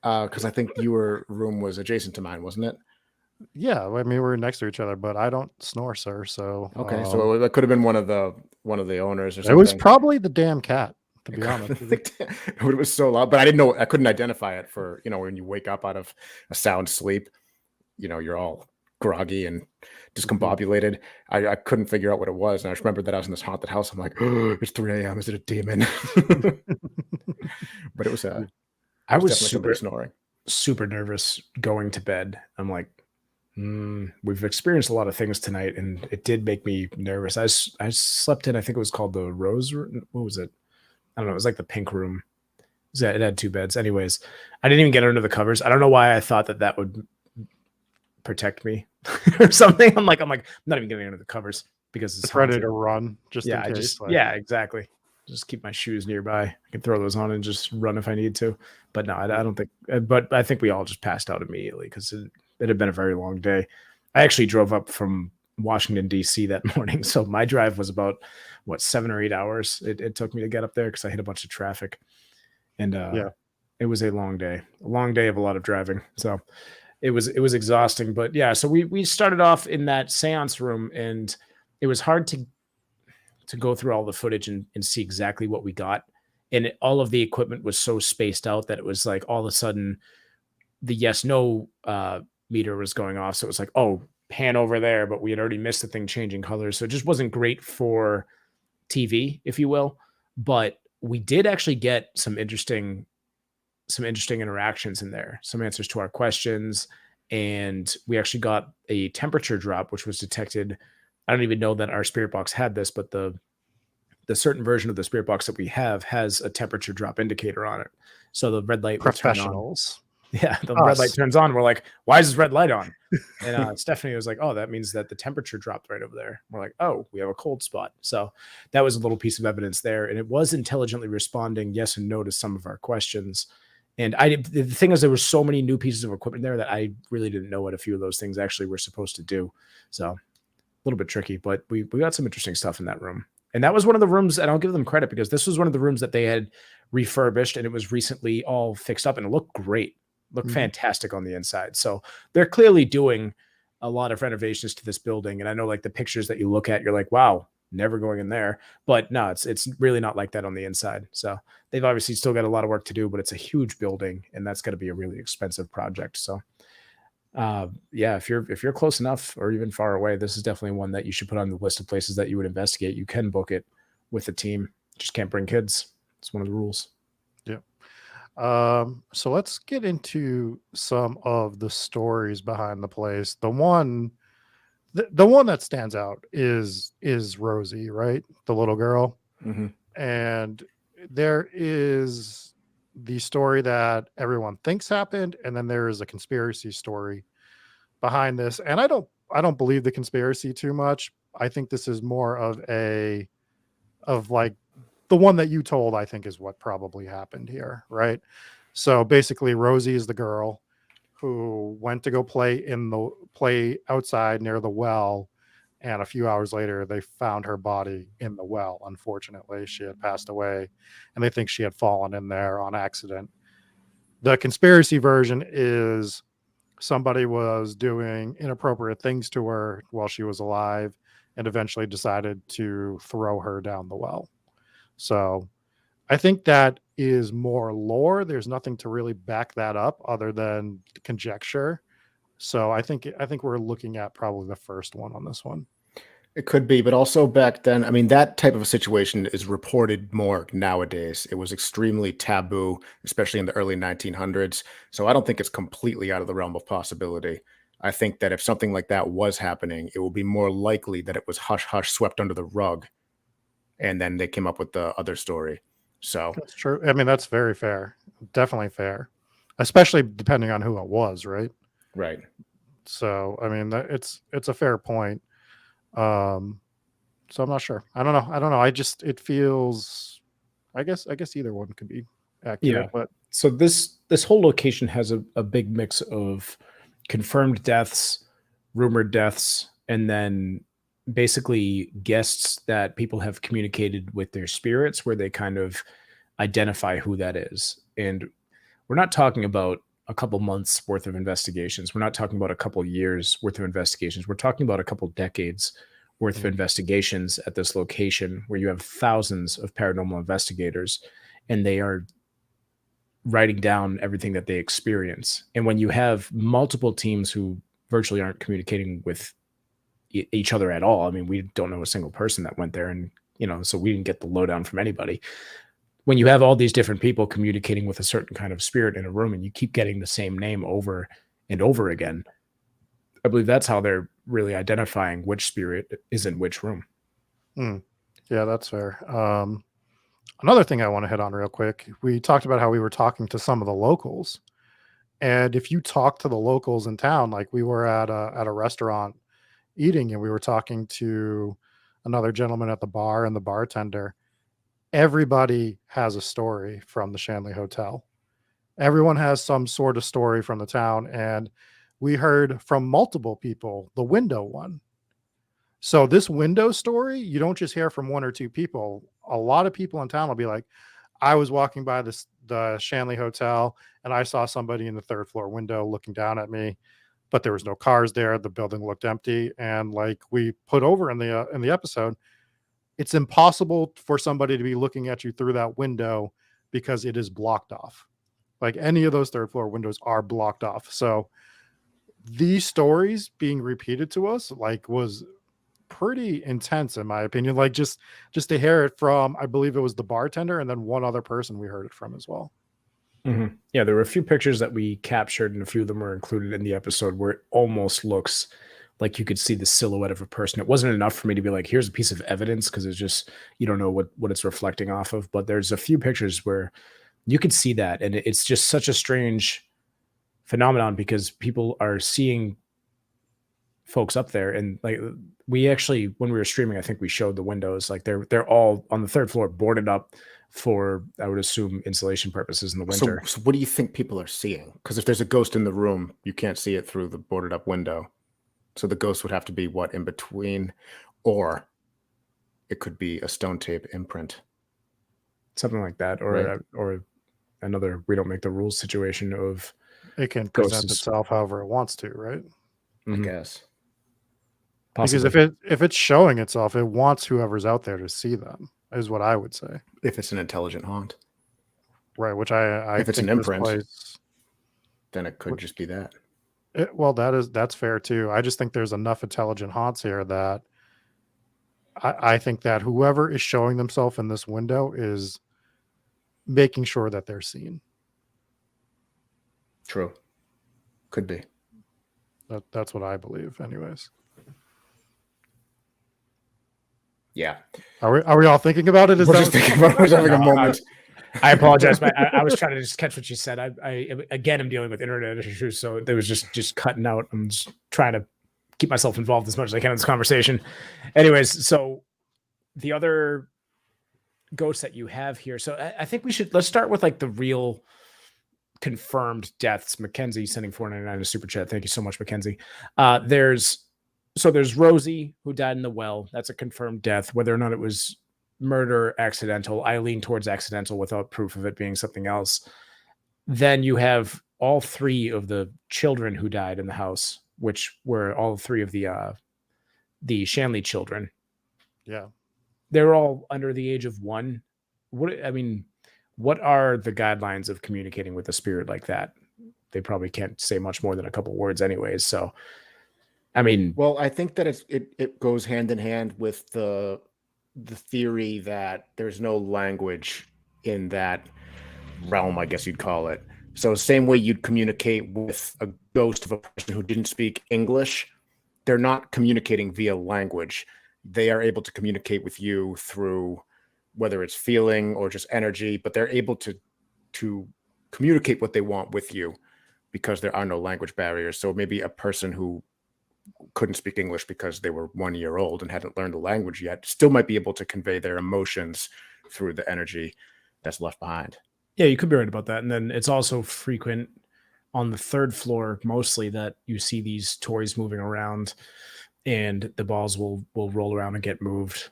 Because I think your room was adjacent to mine, wasn't it? Yeah, I mean, we were next to each other, but I don't snore, sir. So okay, so it could have been one of the owners or something. It was probably the damn cat, to be honest. It was so loud, but I didn't know. I couldn't identify it for when you wake up out of a sound sleep. You're all groggy and discombobulated. I couldn't figure out what it was. And I just remember that I was in this haunted house. I'm like, oh, it's 3 a.m. Is it a demon? But it was I was definitely somebody snoring. super nervous going to bed. I'm like, we've experienced a lot of things tonight, and it did make me nervous. I slept in, I think it was called the Rose Room. What was it? I don't know. It was like the pink room. It had 2 beds. Anyways, I didn't even get under the covers. I don't know why I thought that would protect me or something. I'm not even getting under the covers because it's ready to run just in case. Yeah, exactly. Just keep my shoes nearby. I can throw those on and just run if I need to. But no, I don't think. But I think we all just passed out immediately because it had been a very long day. I actually drove up from Washington, D.C. that morning. So my drive was about 7 or 8 hours. It took me to get up there because I hit a bunch of traffic. And it was a long day of a lot of driving. So it was exhausting. But yeah, so we started off in that seance room, and it was hard to go through all the footage and see exactly what we got. And all of the equipment was so spaced out that it was like all of a sudden the yes/no meter was going off. So it was like, oh, pan over there, but we had already missed the thing changing colors. So it just wasn't great for TV, if you will. But we did actually get some interesting interactions in there, some answers to our questions. And we actually got a temperature drop, which was detected. I don't even know that our spirit box had this, but the certain version of the spirit box that we have has a temperature drop indicator on it. So the red light Professionals. Yeah, the red light turns on. We're like, why is this red light on? And Stephanie was like, oh, that means that the temperature dropped right over there. We're like, oh, we have a cold spot. So that was a little piece of evidence there. And it was intelligently responding yes and no to some of our questions. And the thing is, there were so many new pieces of equipment there that I really didn't know what a few of those things actually were supposed to do. So a little bit tricky, but we got some interesting stuff in that room. And that was one of the rooms, and I'll give them credit because this was one of the rooms that they had refurbished, and it was recently all fixed up, and it looked great. Look fantastic on the inside. So they're clearly doing a lot of renovations to this building. And I know like the pictures that you look at, you're like, wow, never going in there. But no, it's really not like that on the inside. So they've obviously still got a lot of work to do, but it's a huge building, and that's going to be a really expensive project. So yeah, if you're close enough or even far away, this is definitely one that you should put on the list of places that you would investigate. You can book it with the team. Just can't bring kids. It's one of the rules. So let's get into some of the stories behind the place. The one that stands out is Rosie, right? The little girl. And there is the story that everyone thinks happened, and then there is a conspiracy story behind this. And I don't believe the conspiracy too much. I think this is more of like the one that you told, I think, is what probably happened here, right? So basically, Rosie is the girl who went to go play outside near the well, and a few hours later, they found her body in the well. Unfortunately, she had passed away, and they think she had fallen in there on accident. The conspiracy version is somebody was doing inappropriate things to her while she was alive, and eventually decided to throw her down the well. So I think that is more lore. There's nothing to really back that up other than conjecture. So I think we're looking at probably the first one on this one. It could be, but also back then, I mean, that type of a situation is reported more nowadays. It was extremely taboo, especially in the early 1900s. So I don't think it's completely out of the realm of possibility. I think that if something like that was happening, it would be more likely that it was hush hush, swept under the rug, and then they came up with the other story. So that's true. I mean, that's very fair. Definitely fair, especially depending on who it was, right? Right. So I mean, it's a fair point. So I'm not sure. I don't know. It feels. I guess either one could be accurate. Yeah. But so this whole location has a big mix of confirmed deaths, rumored deaths, and then basically guests that people have communicated with their spirits where they kind of identify who that is. And we're not talking about a couple months worth of investigations. We're not talking about a couple years worth of investigations. We're talking about a couple decades worth of investigations at this location where you have thousands of paranormal investigators, and they are writing down everything that they experience. And when you have multiple teams who virtually aren't communicating with each other at all. I mean, we don't know a single person that went there, and so we didn't get the lowdown from anybody. When you have all these different people communicating with a certain kind of spirit in a room, and you keep getting the same name over and over again, I believe that's how they're really identifying which spirit is in which room. Yeah, that's fair. Another thing I want to hit on real quick, we talked about how we were talking to some of the locals. And if you talk to the locals in town, like we were at a restaurant eating and we were talking to another gentleman at the bar and the bartender, everybody has a story from the Shanley Hotel. Everyone has some sort of story from the town. And we heard from multiple people the window one. So this window story, you don't just hear from one or two people. A lot of people in town will be like, I was walking by the Shanley Hotel and I saw somebody in the third floor window looking down at me, but there was no cars there. The building looked empty. And like we put over in the episode, it's impossible for somebody to be looking at you through that window because it is blocked off. Like any of those third floor windows are blocked off. So these stories being repeated to us like was pretty intense in my opinion. Like just to hear it from, I believe it was the bartender and then one other person we heard it from as well. Mm-hmm. Yeah, there were a few pictures that we captured and a few of them were included in the episode where it almost looks like you could see the silhouette of a person. It wasn't enough for me to be like, here's a piece of evidence, because it's just, you don't know what it's reflecting off of. But there's a few pictures where you could see that. And it's just such a strange phenomenon because people are seeing folks up there. And like we actually, when we were streaming, I think we showed the windows, like they're all on the third floor boarded up for, I would assume, insulation purposes in the winter. So what do you think people are seeing? Because if there's a ghost in the room, you can't see it through the boarded up window. So the ghost would have to be what, in between, or it could be a stone tape imprint, something like that, or right. Or another "we don't make the rules" situation of it can present itself however it wants to, right? I guess. Possibly. Because if it's showing itself, it wants whoever's out there to see them, is what I would say. If it's an intelligent haunt, right? Which I if it's an imprint, then it could just be that. Well, that's fair too. I just think there's enough intelligent haunts here that I think that whoever is showing themselves in this window is making sure that they're seen. True. Could be. That's what I believe, anyways. Yeah. Are we all thinking about it? We're just thinking about it. We're having a moment. I apologize. I was trying to just catch what you said. I again, I'm dealing with internet issues, so there was just cutting out. I'm just trying to keep myself involved as much as I can in this conversation. Anyways, so the other ghosts that you have here. So I think let's start with like the real confirmed deaths. Mackenzie sending $4.99 a super chat. Thank you so much, Mackenzie. There's Rosie who died in the well. That's a confirmed death. Whether or not it was murder, accidental, I lean towards accidental without proof of it being something else. Then you have all three of the children who died in the house, which were all three of the Shanley children. Yeah. They're all under the age of 1. What are the guidelines of communicating with a spirit like that? They probably can't say much more than a couple words anyways. So, well, I think that it goes hand in hand with the theory that there's no language in that realm, I guess you'd call it. So same way you'd communicate with a ghost of a person who didn't speak English, they're not communicating via language. They are able to communicate with you through whether it's feeling or just energy, but they're able to communicate what they want with you because there are no language barriers. So maybe a person who couldn't speak English because they were 1 year old and hadn't learned the language yet still might be able to convey their emotions through the energy that's left behind. Yeah, you could be right about that. And then it's also frequent on the third floor, mostly, that you see these toys moving around and the balls will roll around and get moved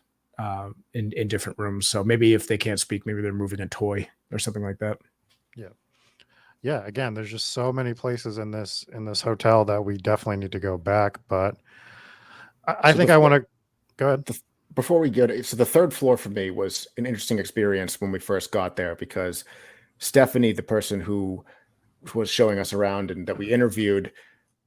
in different rooms. So maybe if they can't speak, maybe they're moving a toy or something like that. Yeah, again, there's just so many places in this hotel that we definitely need to go back. But I think I want to go ahead. Before we go to, so the third floor for me was an interesting experience when we first got there, because Stephanie, the person who was showing us around and that we interviewed,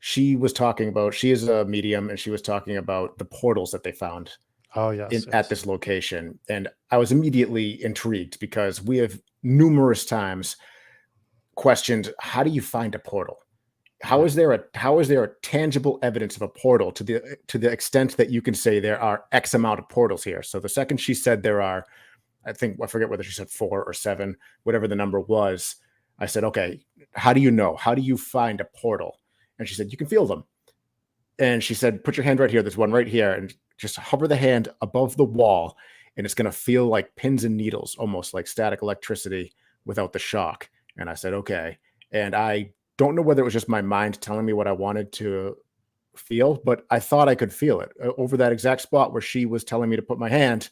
she is a medium, and she was talking about the portals that they found Oh yes, at yes. this location. And I was immediately intrigued because we have numerous times questioned, how do you find a portal? How Yeah. is there a tangible evidence of a portal to the extent that you can say there are X amount of portals here? So the second she said there are, I forget whether she said 4 or 7, whatever the number was, I said, okay, how do you know? How do you find a portal? And she said, you can feel them. And she said, put your hand right here. There's one right here. And just hover the hand above the wall, and it's going to feel like pins and needles, almost like static electricity without the shock. And I said, okay. And I don't know whether it was just my mind telling me what I wanted to feel, but I thought I could feel it over that exact spot where she was telling me to put my hand.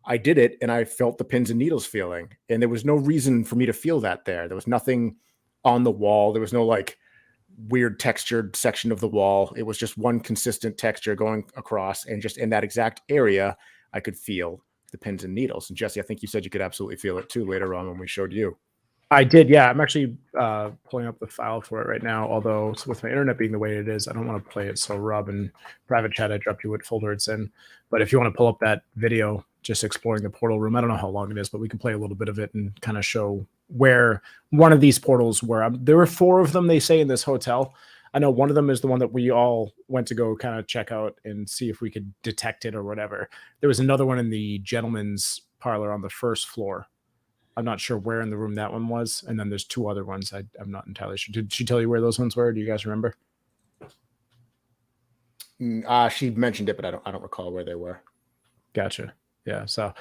I did it, and I felt the pins and needles feeling. And there was no reason for me to feel that there. There was nothing on the wall. There was no like weird textured section of the wall. It was just one consistent texture going across, and just in that exact area, I could feel the pins and needles. And Jesse, I think you said you could absolutely feel it too later on when we showed you. I did, yeah. I'm actually pulling up the file for it right now. Although with my internet being the way it is, I don't want to play it. So Rob, in private chat, I dropped you what folder it's in. But if you want to pull up that video, just exploring the portal room, I don't know how long it is, but we can play a little bit of it and kind of show where one of these portals were. There were 4 of them, they say, in this hotel. I know one of them is the one that we all went to go kind of check out and see if we could detect it or whatever. There was another one in the gentleman's parlor on the first floor. I'm not sure where in the room that one was. And then there's 2 other ones. I'm not entirely sure. Did she tell you where those ones were? Do you guys remember? She mentioned it, but I don't recall where they were. Gotcha. Yeah. So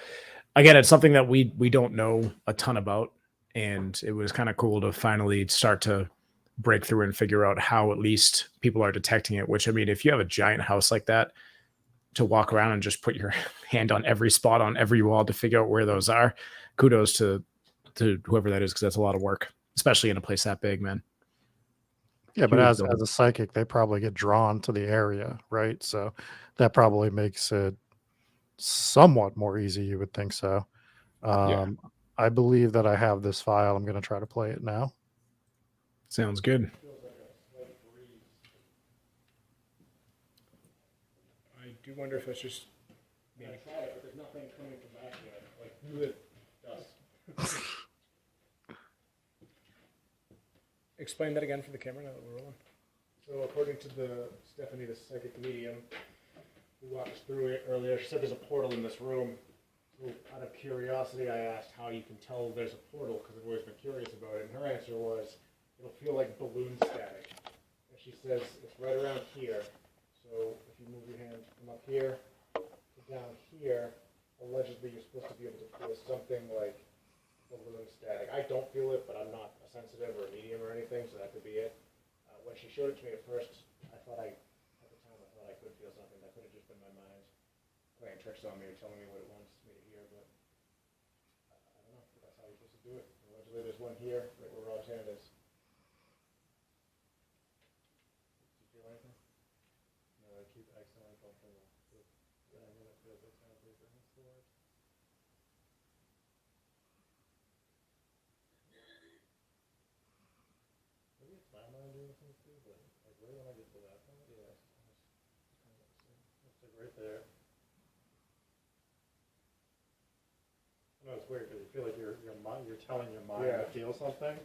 again, it's something that we don't know a ton about. And it was kind of cool to finally start to break through and figure out how at least people are detecting it. Which, I mean, if you have a giant house like that, to walk around and just put your hand on every spot on every wall to figure out where those are, kudos to whoever that is, because that's a lot of work, especially in a place that big, man. Yeah, but Huge as building. a psychic, they probably get drawn to the area, right? So that probably makes it somewhat more easy, you would think so. I believe that I have this file. I'm going to try to play it now. Sounds good. I do wonder if it's just maybe. I tried it, but there's nothing coming from back here. Like it does. Explain that again for the camera now that we're rolling. So according to Stephanie, the psychic medium, who walked us through it earlier, she said there's a portal in this room. So out of curiosity, I asked how you can tell there's a portal, because I've always been curious about it. And her answer was, it'll feel like balloon static. And she says it's right around here. So if you move your hand from up here to down here, allegedly you're supposed to be able to feel something like balloon static. I don't feel it, but I'm not a sensitive or a medium or anything, so that could be it. When she showed it to me at first, at the time I thought I could feel something. That could have just been my mind playing tricks on me or telling me what it wants me to hear, but I don't know. That's how you're supposed to do it. Allegedly there's one here, right where Rob's hand is. Did you feel anything? No, I keep accidentally comfortable. When I know it feels like kind of big hands forward. Maybe it's my mind doing things too, but like right when I get to that point, yeah, it's kind of the same. It's like right there. No, it's weird because you feel like you're telling your mind Yeah. to feel something.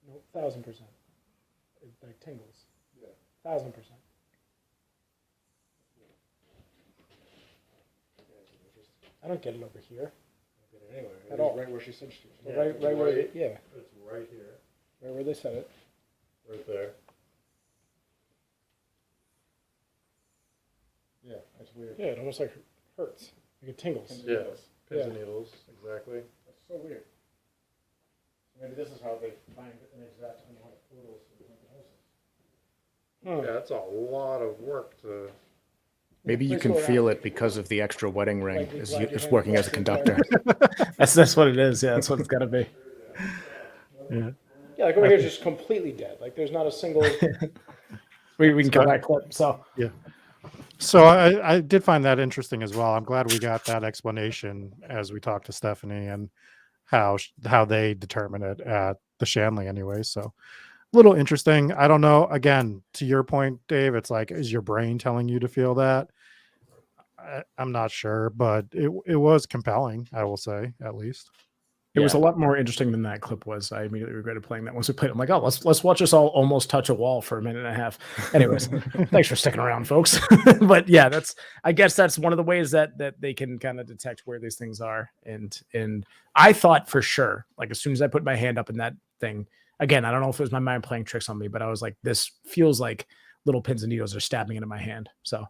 No, 1,000%. It like tingles. Yeah. 1,000%. I don't get it over here. Get it anywhere. At all. Right where she said she. Yeah, right where it, yeah. It's right here. Right where they said it. Right there. Yeah, it's weird. Yeah, it almost like hurts. Like it tingles. Yeah. Pins Yeah. and needles, exactly. That's so weird. Maybe this is how they find an exact amount of portals in the houses. Yeah, that's a lot of work to. Maybe you can feel it because of the extra wedding ring is working as a conductor. That's what it is. Yeah, that's what it's got to be. Yeah. Yeah, like over here is just completely dead. Like there's not a single. we can cut that clip. So Yeah. So I did find that interesting as well. I'm glad we got that explanation as we talked to Stephanie, and how they determine it at the Shanley anyway. So a little interesting. I don't know. Again, to your point, Dave, it's like, is your brain telling you to feel that? I'm not sure, but it was compelling, I will say, at least. It was a lot more interesting than that clip was. I immediately regretted playing that once we played. I'm like, oh, let's watch us all almost touch a wall for a minute and a half. Anyways, thanks for sticking around, folks. But yeah, I guess that's one of the ways that they can kind of detect where these things are. And I thought for sure, like as soon as I put my hand up in that thing, again, I don't know if it was my mind playing tricks on me, but I was like, this feels like little pins and needles are stabbing into my hand. So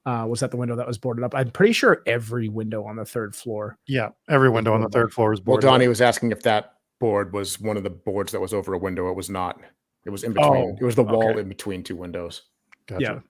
was that the window that was boarded up? I'm pretty sure every window on the third floor. Yeah, every window on the third floor is Well, boarded. Donnie was asking if that board was one of the boards that was over a window. It was not. It was in between. It was the wall in between two windows. Gotcha. Yeah,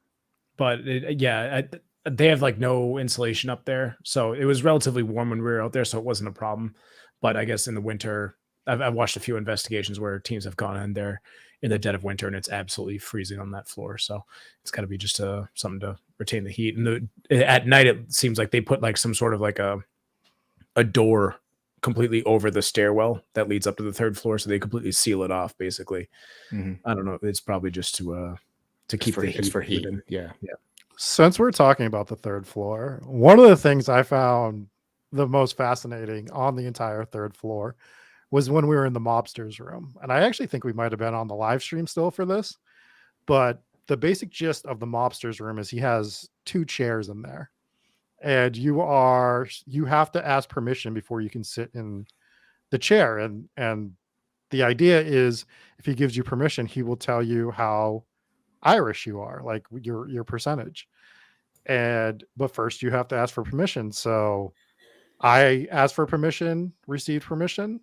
but they have like no insulation up there, so it was relatively warm when we were out there, so it wasn't a problem. But I guess in the winter, I've watched a few investigations where teams have gone in there in the dead of winter, and it's absolutely freezing on that floor. So it's got to be just something to retain the heat. And at night, it seems like they put like some sort of like a door completely over the stairwell that leads up to the third floor, so they completely seal it off. Basically, I don't know. It's probably just to keep the heat. It's for heat. Yeah. Since we're talking about the third floor, one of the things I found the most fascinating on the entire third floor was when we were in the mobster's room. And I actually think we might have been on the live stream still for this, but the basic gist of the mobster's room is he has 2 chairs in there, and you have to ask permission before you can sit in the chair. And the idea is if he gives you permission, he will tell you how Irish you are, like your percentage. But first you have to ask for permission. So I asked for permission, received permission.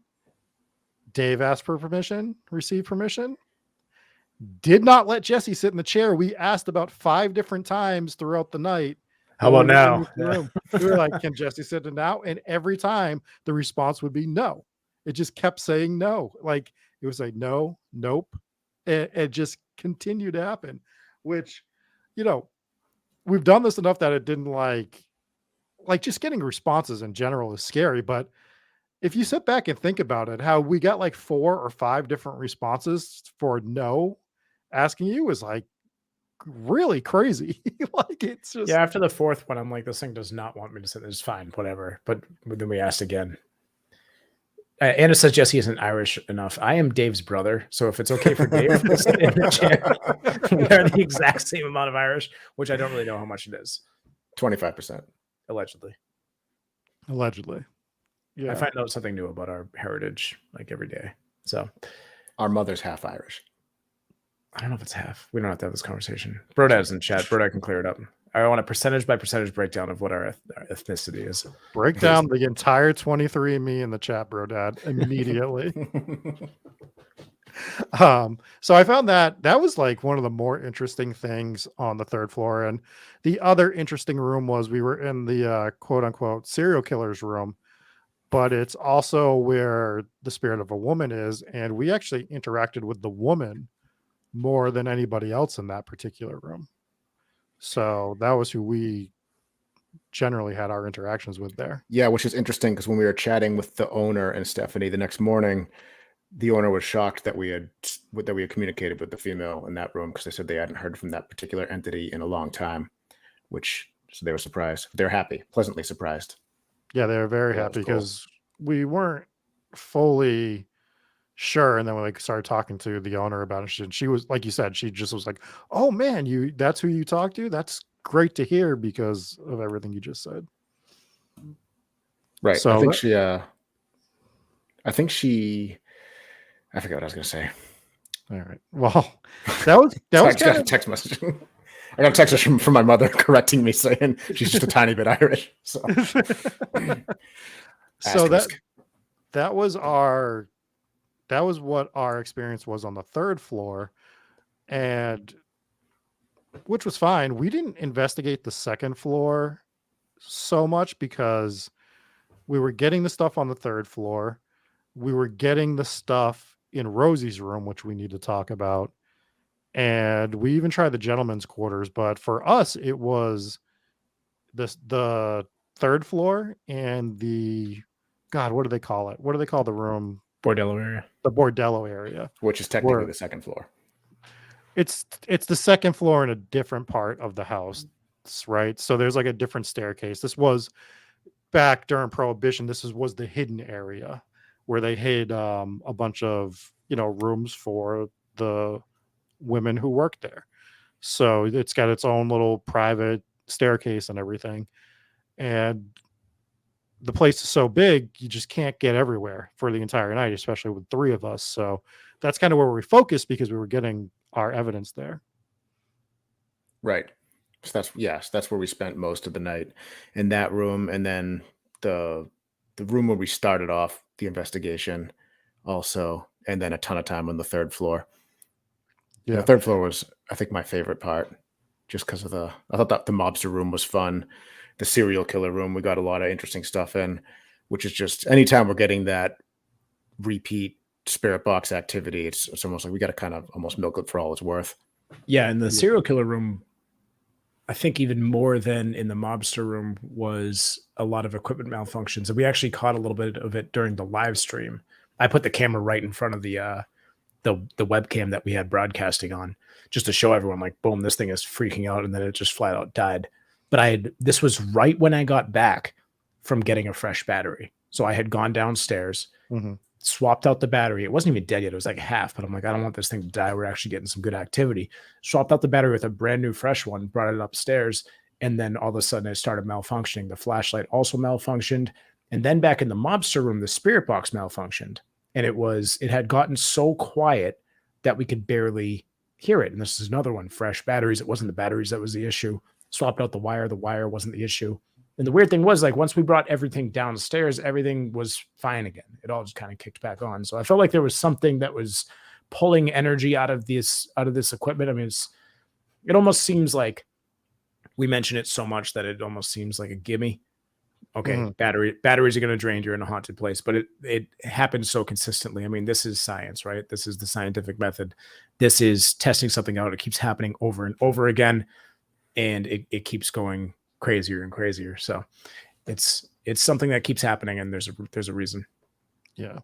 Dave asked for permission, received permission. Did not let Jesse sit in the chair. We asked about 5 different times throughout the night. How about now? We were like, can Jesse sit in now? And every time the response would be no. It just kept saying no. Like it was like, no, nope. It just continued to happen, which, we've done this enough that it didn't like just getting responses in general is scary. But if you sit back and think about it, how we got like 4 or 5 different responses for no asking you is like really crazy. Like it's just, after the 4th one, I'm like, this thing does not want me to sit there. It's fine, whatever. But then we asked again. Anna says Jesse isn't Irish enough. I am Dave's brother, so if it's okay for Dave to sit in the chair, they're the exact same amount of Irish, which I don't really know how much it is. 25%. Allegedly. Yeah. I find out something new about our heritage like every day. So our mother's half Irish. I don't know if it's half. We don't have to have this conversation. Brodad's in chat. Brodad can clear it up. I want a percentage by percentage breakdown of what our ethnicity is. Break down the entire 23andMe in the chat, Brodad, immediately. So I found that was like one of the more interesting things on the third floor. And the other interesting room was we were in the quote unquote serial killer's room, but it's also where the spirit of a woman is. And we actually interacted with the woman more than anybody else in that particular room. So that was who we generally had our interactions with there. Yeah, which is interesting because when we were chatting with the owner and Stephanie the next morning, the owner was shocked that we had communicated with the female in that room because they said they hadn't heard from that particular entity in a long time, so they were surprised. They're happy, pleasantly surprised. Yeah, they were very happy because we weren't fully sure. And then we started talking to the owner about it. And she was, like you said, she just was like, oh man, that's who you talk to? That's great to hear because of everything you just said. Right. So I forgot what I was going to say. All right. Well, that was got a text message. I got a text message from my mother correcting me saying she's just a tiny bit Irish. So, that was what our experience was on the third floor, and which was fine. We didn't investigate the second floor so much because we were getting the stuff on the third floor. We were getting the stuff in Rosie's room, which we need to talk about. And we even tried the gentleman's quarters, but for us, it was the third floor and the God, what do they call it? What do they call the room? Bordello area. The bordello area. which is technically Where the second floor. it's the second floor in a different part of the house, right? So there's like a different staircase. This was back during Prohibition. Was the hidden area where they hid a bunch of rooms for the women who worked there. So it's got its own little private staircase and everything. And the place is so big, you just can't get everywhere for the entire night, especially with three of us. So that's kind of where we focused because we were getting our evidence there. Right. So that's where we spent most of the night, in that room, and then the room where we started off the investigation also, and then a ton of time on the third floor. And Yeah. the third floor was, I think, my favorite part, just because of I thought that the mobster room was fun. The serial killer room, we got a lot of interesting stuff in, which is just anytime we're getting that repeat spirit box activity, it's almost like we got to kind of almost milk it for all it's worth. Yeah, in the serial killer room, I think even more than in the mobster room was a lot of equipment malfunctions. And we actually caught a little bit of it during the live stream. I put the camera right in front of the webcam that we had broadcasting on, just to show everyone, like, boom, this thing is freaking out, and then it just flat out died. But this was right when I got back from getting a fresh battery. So I had gone downstairs, swapped out the battery. It wasn't even dead yet. It was like half, but I'm like, I don't want this thing to die. We're actually getting some good activity. Swapped out the battery with a brand new fresh one, brought it upstairs, and then all of a sudden it started malfunctioning. The flashlight also malfunctioned. And then back in the mobster room, the spirit box malfunctioned. And it had gotten so quiet that we could barely hear it. And this is another one, fresh batteries. It wasn't the batteries that was the issue. Swapped out the wire wasn't the issue. And the weird thing was, like, once we brought everything downstairs, everything was fine again. It all just kind of kicked back on. So I felt like there was something that was pulling energy out of this equipment. I mean, it almost seems like we mention it so much that it almost seems like a gimme. Okay, batteries are going to drain. You're in a haunted place, but it happens so consistently. I mean, this is science, right? This is the scientific method. This is testing something out. It keeps happening over and over again, and it keeps going crazier and crazier. So it's something that keeps happening, and there's a reason. Yeah.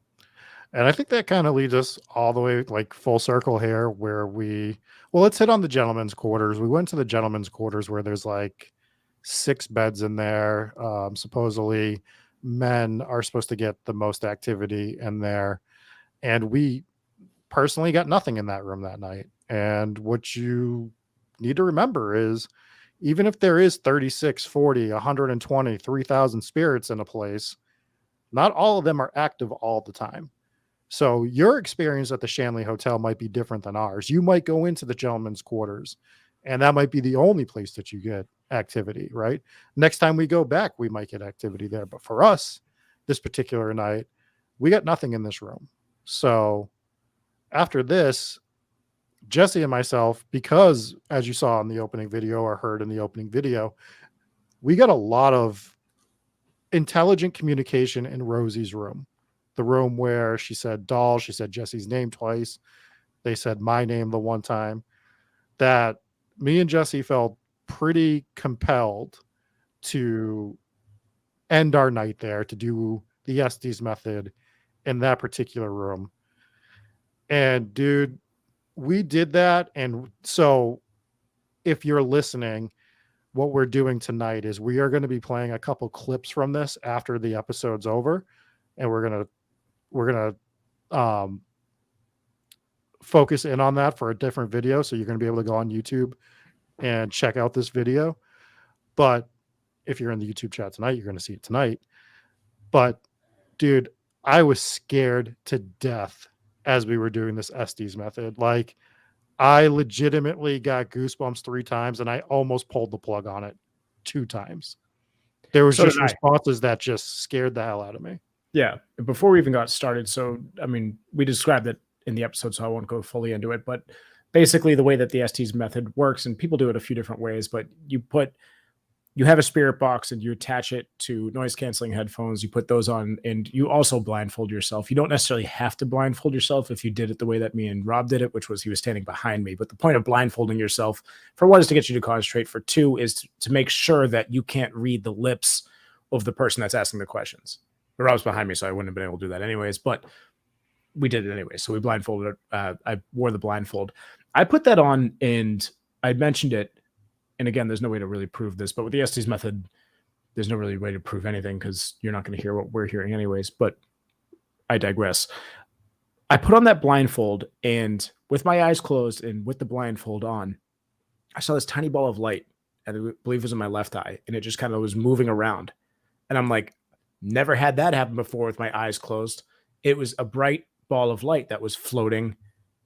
And I think that kind of leads us all the way, like, full circle here, where let's hit on the gentleman's quarters. We went to the gentleman's quarters where there's like 6 beds in there. Supposedly men are supposed to get the most activity in there. And we personally got nothing in that room that night. And what you need to remember is, even if there is 36, 40, 120, 3,000 spirits in a place, not all of them are active all the time. So your experience at the Shanley Hotel might be different than ours. You might go into the gentleman's quarters, and that might be the only place that you get activity, right? Next time we go back, we might get activity there. But for us, this particular night, we got nothing in this room. So after this, Jesse and myself, because as you saw in the opening video or heard in the opening video, we got a lot of intelligent communication in Rosie's room. The room where she said doll, she said Jesse's name twice. They said my name the one time. That me and Jesse felt pretty compelled to end our night there, to do the Estes method in that particular room. And dude, we did that. And so if you're listening, what we're doing tonight is we are going to be playing a couple clips from this after the episode's over. And we're going to focus in on that for a different video. So you're going to be able to go on YouTube and check out this video. But if you're in the YouTube chat tonight, you're going to see it tonight. But dude, I was scared to death as we were doing this Estes method. Like, I legitimately got goosebumps 3 times, and I almost pulled the plug on it 2 times. There was just responses that just scared the hell out of me. Yeah. Before we even got started, so, I mean, we described it in the episode, so I won't go fully into it, but basically the way that the Estes method works, and people do it a few different ways, but you have a spirit box and you attach it to noise canceling headphones. You put those on, and you also blindfold yourself. You don't necessarily have to blindfold yourself if you did it the way that me and Rob did it, which was he was standing behind me. But the point of blindfolding yourself, for 1, is to get you to concentrate. For 2 is to make sure that you can't read the lips of the person that's asking the questions. Rob's behind me, so I wouldn't have been able to do that anyways. But we did it anyway. So we blindfolded. I wore the blindfold. I put that on, and I mentioned it. And again, there's no way to really prove this, but with the Estes method, there's no really way to prove anything because you're not going to hear what we're hearing anyways. But I digress. I put on that blindfold, and with my eyes closed and with the blindfold on, I saw this tiny ball of light, and I believe it was in my left eye, and it just kind of was moving around. And I'm like, never had that happen before with my eyes closed. It was a bright ball of light that was floating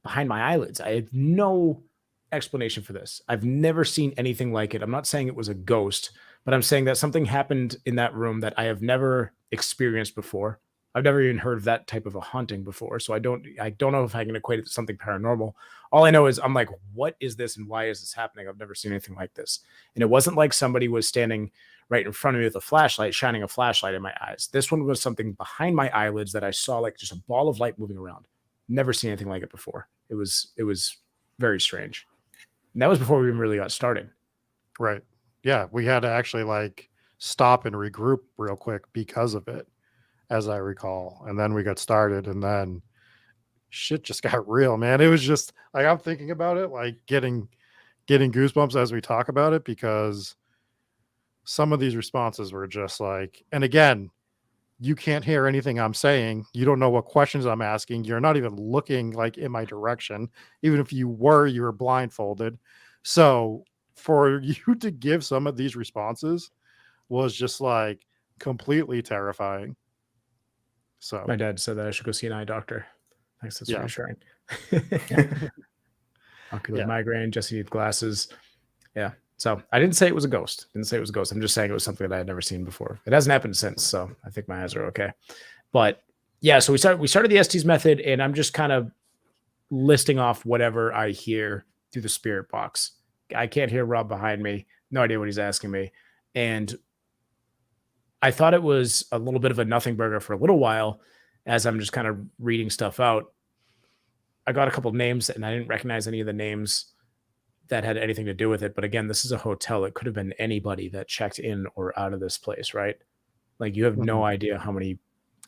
behind my eyelids. I had no explanation for this. I've never seen anything like it. I'm not saying it was a ghost, but I'm saying that something happened in that room that I have never experienced before. I've never even heard of that type of a haunting before. So I don't know if I can equate it to something paranormal. All I know is I'm like, what is this and why is this happening? I've never seen anything like this. And it wasn't like somebody was standing right in front of me with a flashlight, shining a flashlight in my eyes. This one was something behind my eyelids that I saw, like just a ball of light moving around. Never seen anything like it before. It was very strange. And that was before we even really got started. Right. Yeah. We had to actually like stop and regroup real quick because of it, as I recall. And then we got started, and then shit just got real, man. It was just like, I'm thinking about it, like getting goosebumps as we talk about it, because some of these responses were just like, and again, you can't hear anything I'm saying. You don't know what questions I'm asking. You're not even looking like in my direction. Even if you were blindfolded. So for you to give some of these responses was just like completely terrifying. So My dad said that I should go see an eye doctor. Thanks, that's reassuring. Ocular migraine, Jesse needs glasses. Yeah. So I didn't say it was a ghost. I'm just saying it was something that I had never seen before. It hasn't happened since, so I think my eyes are okay. But yeah, so we started the Estes method, and I'm just kind of listing off whatever I hear through the spirit box. I can't hear Rob behind me. No idea what he's asking me. And I thought it was a little bit of a nothing burger for a little while as I'm just kind of reading stuff out. I got a couple of names, and I didn't recognize any of the names that had anything to do with it. But again, this is a hotel. It could have been anybody that checked in or out of this place, right? Like you have no idea how many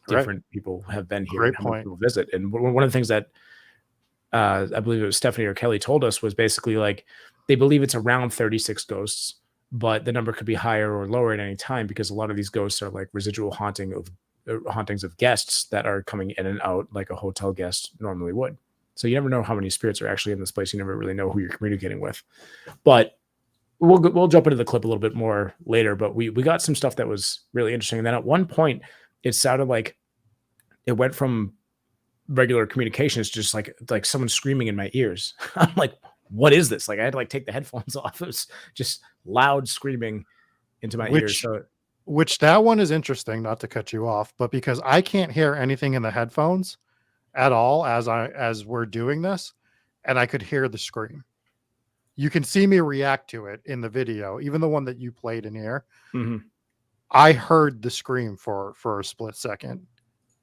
different people have been here and how many people visit. And one of the things that I believe it was Stephanie or Kelly told us was basically like they believe it's around 36 ghosts, but the number could be higher or lower at any time because a lot of these ghosts are like residual hauntings of guests that are coming in and out like a hotel guest normally would. So you never know how many spirits are actually in this place. You never really know who you're communicating with. But we'll jump into the clip a little bit more later. But we got some stuff that was really interesting. And then at one point, it sounded like it went from regular communications to just like someone screaming in my ears. I'm like, what is this? Like I had to like take the headphones off. It was just loud screaming into my ears. So which that one is interesting, not to cut you off, but because I can't hear anything in the headphones at all as we're doing this, and I could hear the scream. You can see me react to it in the video, even the one that you played in here. Mm-hmm. I heard the scream for a split second.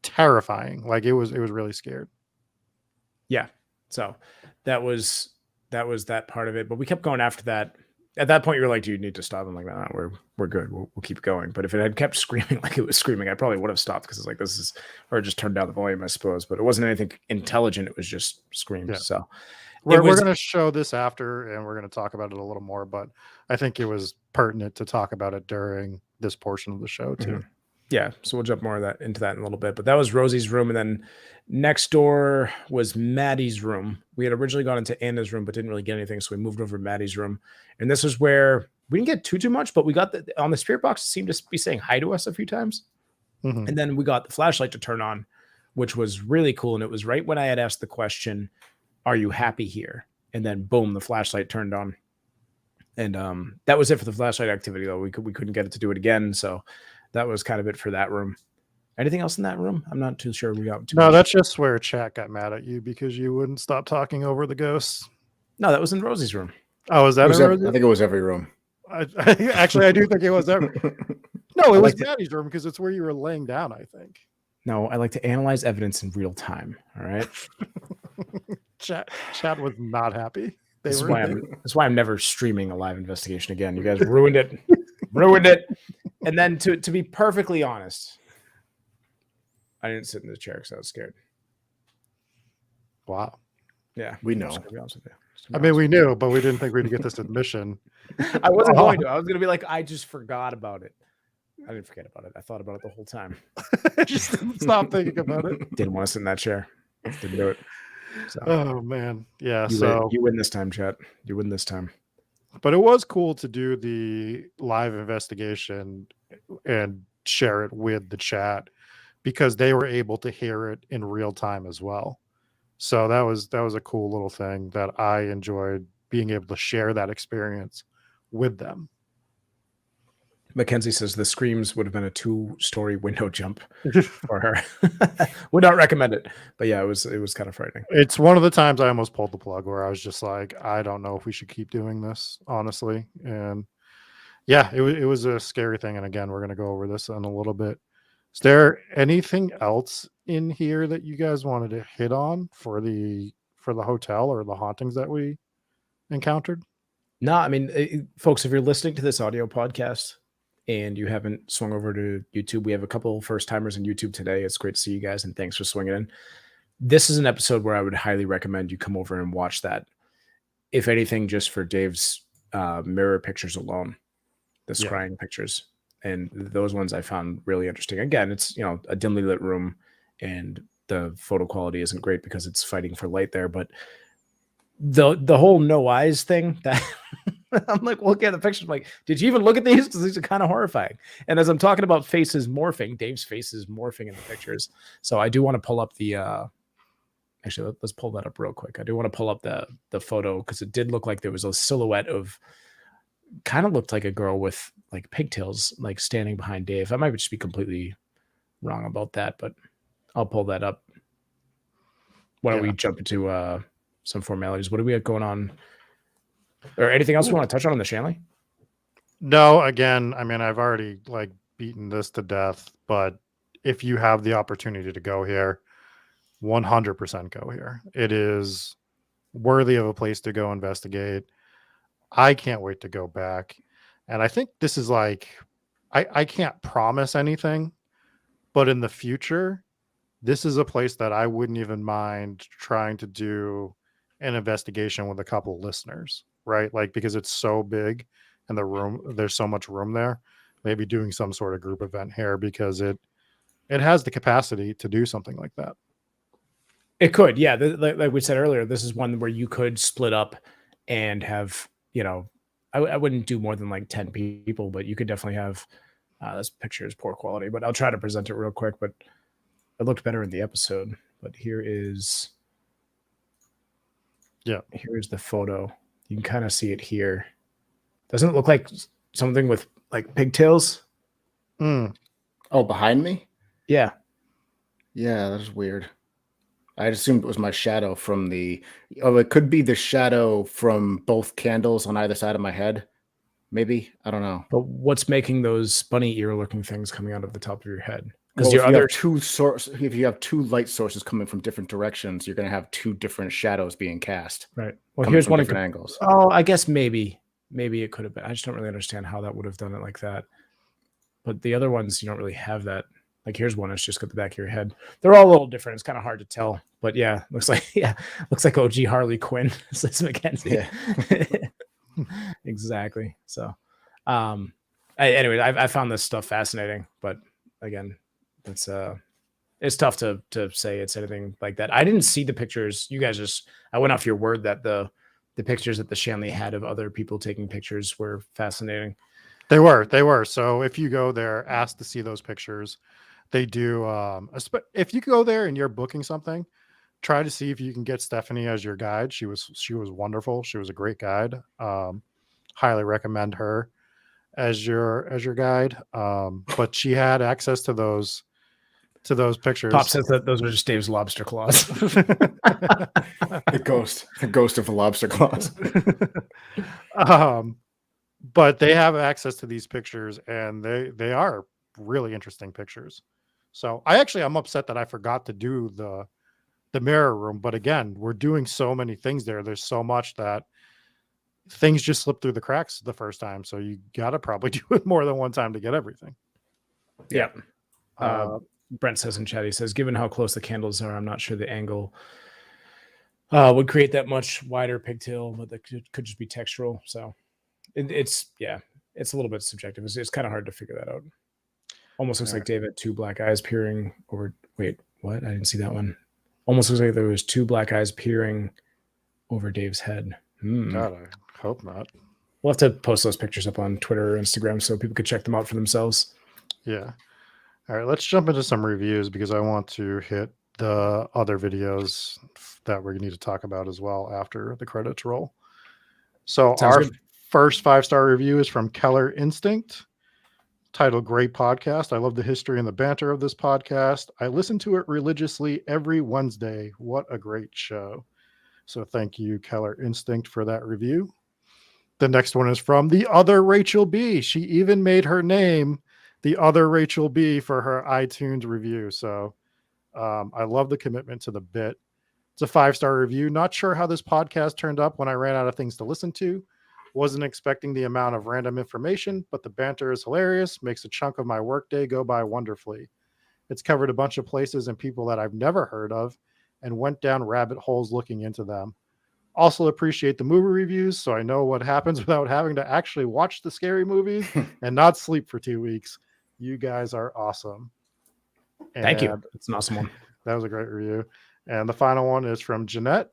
Terrifying. Like it was really scared. Yeah. So that was that part of it. But we kept going after that. At that point, you're like, do you need to stop? I'm like, no, we're good. We'll keep going. But if it had kept screaming like it was screaming, I probably would have stopped because it's like, this is, or just turned down the volume, I suppose. But it wasn't anything intelligent. It was just screams. Yeah. So we're going to show this after, and we're going to talk about it a little more. But I think it was pertinent to talk about it during this portion of the show too. Mm-hmm. Yeah, so we'll jump more of that into that in a little bit. But that was Rosie's room, and then next door was Maddie's room. We had originally gone into Anna's room, but didn't really get anything, so we moved over to Maddie's room. And this is where we didn't get too much, but we got on the spirit box. It seemed to be saying hi to us a few times, and then we got the flashlight to turn on, which was really cool. And it was right when I had asked the question, "Are you happy here?" And then boom, the flashlight turned on, and that was it for the flashlight activity. Though we couldn't get it to do it again, so. That was kind of it for that room. Anything else in that room? I'm not too sure. We got too much. That's just where chat got mad at you because you wouldn't stop talking over the ghosts. No, that was in Rosie's room. Oh, is that in Rosie's? I think it was every room. Actually, I do think it was every. No, it was Maddie's room because it's where you were laying down, I think. No, I like to analyze evidence in real time. All right. Chat was not happy. That's why I'm never streaming a live investigation again. You guys ruined it. And then to be perfectly honest, I didn't sit in the chair because I was scared. Wow. Yeah, We I'm know. just gonna be honest with you. I mean, we knew, but we didn't think we'd get this admission. I wasn't going to. I was gonna be like, I just forgot about it. I didn't forget about it. I thought about it the whole time. Just didn't stop thinking about it. Didn't want to sit in that chair. Didn't do it. So Oh man, yeah. you win this time, chat. You win this time. But it was cool to do the live investigation and share it with the chat because they were able to hear it in real time as well. So that was a cool little thing that I enjoyed, being able to share that experience with them. Mackenzie says the screams would have been a 2-story window jump for her. Would not recommend it, but yeah, it was kind of frightening. It's one of the times I almost pulled the plug where I was just like, I don't know if we should keep doing this, honestly. And yeah, it was a scary thing. And again, we're going to go over this in a little bit. Is there anything else in here that you guys wanted to hit on for the hotel or the hauntings that we encountered? No, I mean, folks, if you're listening to this audio podcast and you haven't swung over to YouTube, we have a couple first timers on YouTube today. It's great to see you guys, and thanks for swinging in. This is an episode where I would highly recommend you come over and watch that. If anything, just for Dave's mirror pictures alone, the scrying pictures. And those ones I found really interesting. Again, it's, a dimly lit room and the photo quality isn't great because it's fighting for light there. But the whole no eyes thing, that I'm like, look at the pictures. I'm like, did you even look at these? Because these are kind of horrifying. And as I'm talking about faces morphing, Dave's face is morphing in the pictures. So I do want to pull up the actually, let's pull that up real quick. I do want to pull up the photo because it did look like there was a silhouette of, kind of looked like a girl with like pigtails, like standing behind Dave. I might just be completely wrong about that, but I'll pull that up. Why don't we jump into some formalities? What do we have going on? Or anything else we want to touch on the Shanley? No, again, I mean, I've already beaten this to death, but if you have the opportunity to go here, 100% go here. It is worthy of a place to go investigate. I can't wait to go back. And I think this is I can't promise anything, but in the future, this is a place that I wouldn't even mind trying to do an investigation with a couple of listeners, right? Because it's so big and there's so much room there, maybe doing some sort of group event here because it has the capacity to do something like that. It could. Yeah. Like we said earlier, this is one where you could split up and have, I wouldn't do more than 10 people, but you could definitely have, this picture is poor quality, but I'll try to present it real quick, but it looked better in the episode. But here's the photo. You can kind of see it here. Doesn't it look like something with pigtails? Oh, behind me? Yeah. Yeah, that's weird. I assumed it was my shadow from it could be the shadow from both candles on either side of my head. Maybe. I don't know. But what's making those bunny ear looking things coming out of the top of your head? Because if you have two light sources coming from different directions, you're going to have two different shadows being cast. Right. Well, here's one different angles. Oh, I guess maybe it could have been. I just don't really understand how that would have done it like that. But the other ones, you don't really have that. Here's one. It's just got the back of your head. They're all a little different. It's kind of hard to tell. But yeah, looks like OG Harley Quinn, says Mackenzie. Yeah. Exactly. So, anyway, I found this stuff fascinating. But again, it's tough to say it's anything like that. I didn't see the pictures. You guys I went off your word that the pictures that the Shanley had of other people taking pictures were fascinating. They were. So if you go there, ask to see those pictures. They do. If you go there and you're booking something, try to see if you can get Stephanie as your guide. She was wonderful. She was a great guide. Highly recommend her as your guide. But she had access to those pictures. Pop says that those are just Dave's lobster claws. The ghost of the lobster claws. But they have access to these pictures, and they are really interesting pictures. So I'm upset that I forgot to do the mirror room. But again, we're doing so many things there. There's so much that things just slip through the cracks the first time. So you got to probably do it more than one time to get everything. Yeah. Brent says in chat, he says, given how close the candles are, I'm not sure the angle would create that much wider pigtail, but that could just be textural. So it's a little bit subjective. It's kind of hard to figure that out. Almost looks like Dave had two black eyes peering over. Wait, what? I didn't see that one. Almost looks like there was two black eyes peering over Dave's head. God, I hope not. We'll have to post those pictures up on Twitter or Instagram so people could check them out for themselves. Yeah. All right, let's jump into some reviews because I want to hit the other videos that we need to talk about as well after the credits roll. So our first 5-star review is from Keller Instinct, titled Great Podcast. I love the history and the banter of this podcast. I listen to it religiously every Wednesday. What a great show. So thank you, Keller Instinct, for that review. The next one is from the other Rachel B. She even made her name the other Rachel B for her iTunes review. So I love the commitment to the bit. It's a 5-star review. Not sure how this podcast turned up when I ran out of things to listen to. Wasn't expecting the amount of random information, but the banter is hilarious. Makes a chunk of my workday go by wonderfully. It's covered a bunch of places and people that I've never heard of and went down rabbit holes looking into them. Also appreciate the movie reviews, so I know what happens without having to actually watch the scary movies and not sleep for 2 weeks. You guys are awesome. Thank you. It's an awesome one. That was a great review. And the final one is from Jeanette.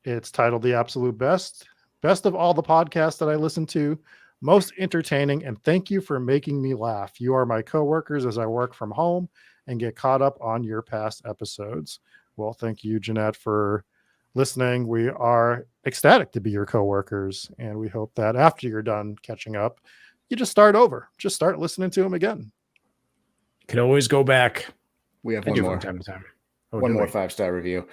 It's titled The Absolute Best. Best of all the podcasts that I listen to. Most entertaining, and thank you for making me laugh. You are my coworkers as I work from home and get caught up on your past episodes. Well, thank you, Jeanette, for listening. We are ecstatic to be your coworkers, and we hope that after you're done catching up, you just start over. Just start listening to them again. Can always go back. We have one more from time to time. One more 5-star review.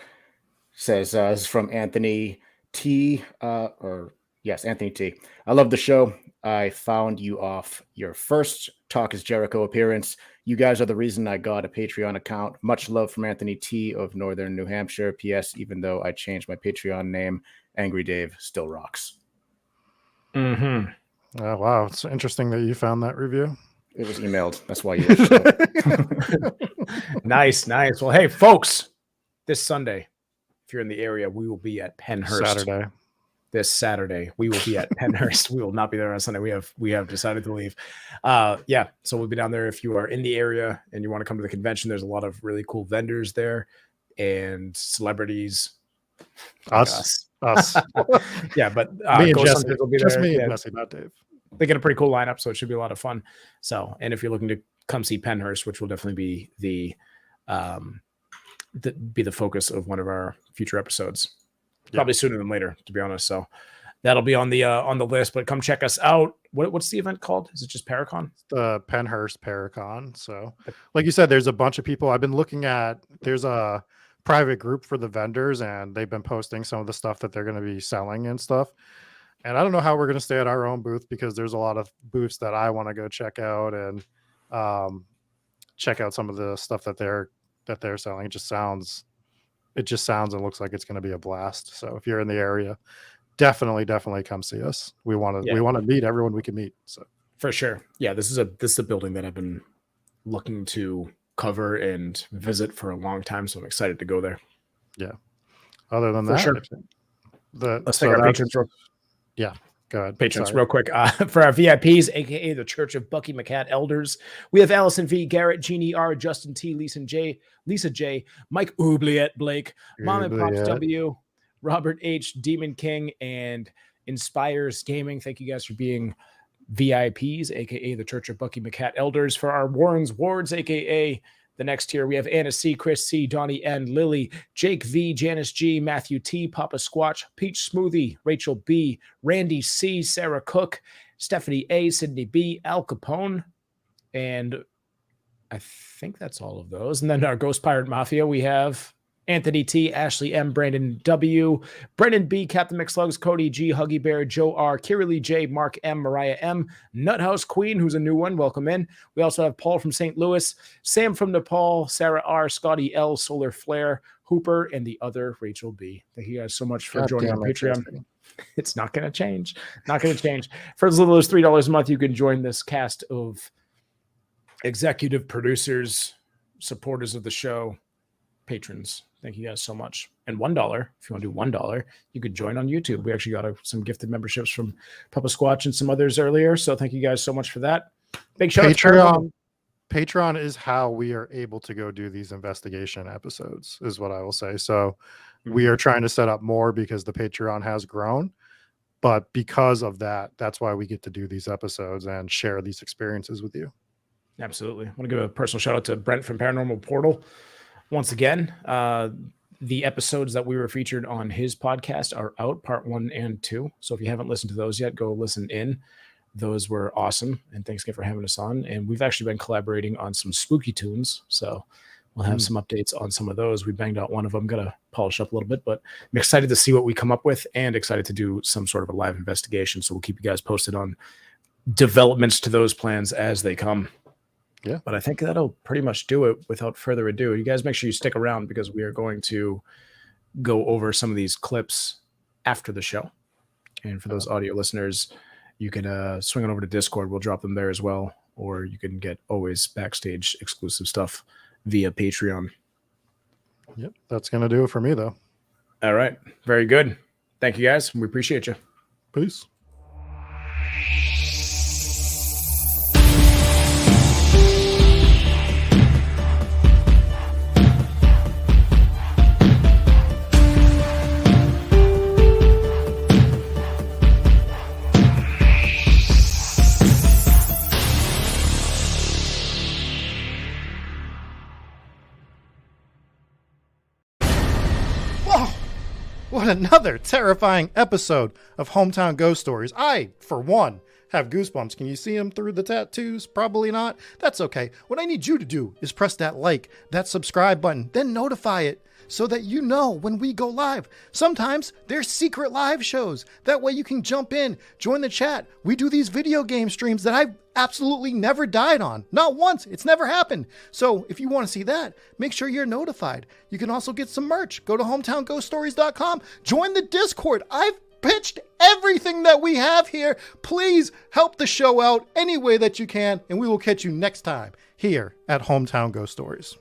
Says this is from Anthony T. Anthony T. I love the show. I found you off your first Talk is Jericho appearance. You guys are the reason I got a Patreon account. Much love from Anthony T. of Northern New Hampshire. P.S. Even though I changed my Patreon name, Angry Dave still rocks. Mm-hmm. Oh, wow. It's interesting that you found that review. It was emailed. That's why you Nice. Well, hey, folks, this Sunday, if you're in the area, we will be at Pennhurst. This Saturday, we will be at Pennhurst. We will not be there on Sunday. We have decided to leave. So we'll be down there. If you are in the area and you want to come to the convention, there's a lot of really cool vendors there and celebrities. Us. Yeah, but me and Jesse will be just there. Me and Jesse, not Dave. They get a pretty cool lineup, so it should be a lot of fun. So, and if you're looking to come see Pennhurst, which will definitely be the focus of one of our future episodes. Probably sooner than later, to be honest. So that'll be on the list. But come check us out. What's the event called? Is it just Paracon? The Pennhurst Paracon. So, like you said, there's a bunch of people. I've been looking at. There's a private group for the vendors, and they've been posting some of the stuff that they're going to be selling and stuff. And I don't know how we're going to stay at our own booth because there's a lot of booths that I want to go check out and check out some of the stuff that they're selling. It just sounds and looks like it's going to be a blast. So if you're in the area, definitely come see us. We want to meet everyone we can meet. So for sure. Yeah, this is a building that I've been looking to cover and visit for a long time. So I'm excited to go there. Yeah. Other than for that, sure. Let's take our patrons. Yeah. Go ahead. Patrons, real quick. For our VIPs, aka the Church of Bucky McCat Elders, we have Allison V, Garrett, Jeannie R, Justin T, Lisa J, Mike Oubliette Blake, Mom and Pops W, Robert H, Demon King, and Inspires Gaming. Thank you guys for being VIPs, aka the Church of Bucky McCat Elders. For our Warren's Wards, aka the next tier, we have Anna C, Chris C, Donnie N, Lily, Jake V, Janice G, Matthew T, Papa Squatch, Peach Smoothie, Rachel B, Randy C, Sarah Cook, Stephanie A, Sydney B, Al Capone, and I think that's all of those. And then our Ghost Pirate Mafia, we have Anthony T, Ashley M, Brandon W, Brendan B, Captain McSlugs, Cody G, Huggy Bear, Joe R, Kiralee J, Mark M, Mariah M, Nuthouse Queen, who's a new one. Welcome in. We also have Paul from St. Louis, Sam from Nepal, Sarah R, Scotty L, Solar Flare, Hooper, and the other Rachel B. Thank you guys so much for joining our Patreon. It's not going to change. Not going to change. For as little as $3 a month, you can join this cast of executive producers, supporters of the show, patrons, thank you guys so much. And $1, if you want to do $1, you could join on YouTube. We actually got some gifted memberships from Papa Squatch and some others earlier. So thank you guys so much for that. Big shout out to Paranormal. Patreon is how we are able to go do these investigation episodes, is what I will say. So we are trying to set up more because the Patreon has grown. But because of that, that's why we get to do these episodes and share these experiences with you. Absolutely. I want to give a personal shout out to Brent from Paranormal Portal. Once again, the episodes that we were featured on his podcast are out, part 1 and 2. So if you haven't listened to those yet, go listen in. Those were awesome. And thanks again for having us on. And we've actually been collaborating on some spooky tunes. So we'll have some updates on some of those. We banged out one of them, got to polish up a little bit, but I'm excited to see what we come up with and excited to do some sort of a live investigation. So we'll keep you guys posted on developments to those plans as they come. Yeah. But I think that'll pretty much do it without further ado. You guys make sure you stick around because we are going to go over some of these clips after the show. And for those audio listeners, you can swing on over to Discord. We'll drop them there as well. Or you can get always backstage exclusive stuff via Patreon. Yep. That's going to do it for me, though. All right. Very good. Thank you, guys. We appreciate you. Peace. What another terrifying episode of Hometown Ghost Stories. I, for one, have goosebumps. Can you see them through the tattoos? Probably not. That's okay. What I need you to do is press that like, that subscribe button, then notify it so that you know when we go live. Sometimes there's secret live shows. That way you can jump in, join the chat. We do these video game streams that I've absolutely never died on. Not once. It's never happened. So if you want to see that, make sure you're notified. You can also get some merch. Go to hometownghoststories.com. Join the Discord. I've pitched everything that we have here. Please help the show out any way that you can, and we will catch you next time here at Hometown Ghost Stories.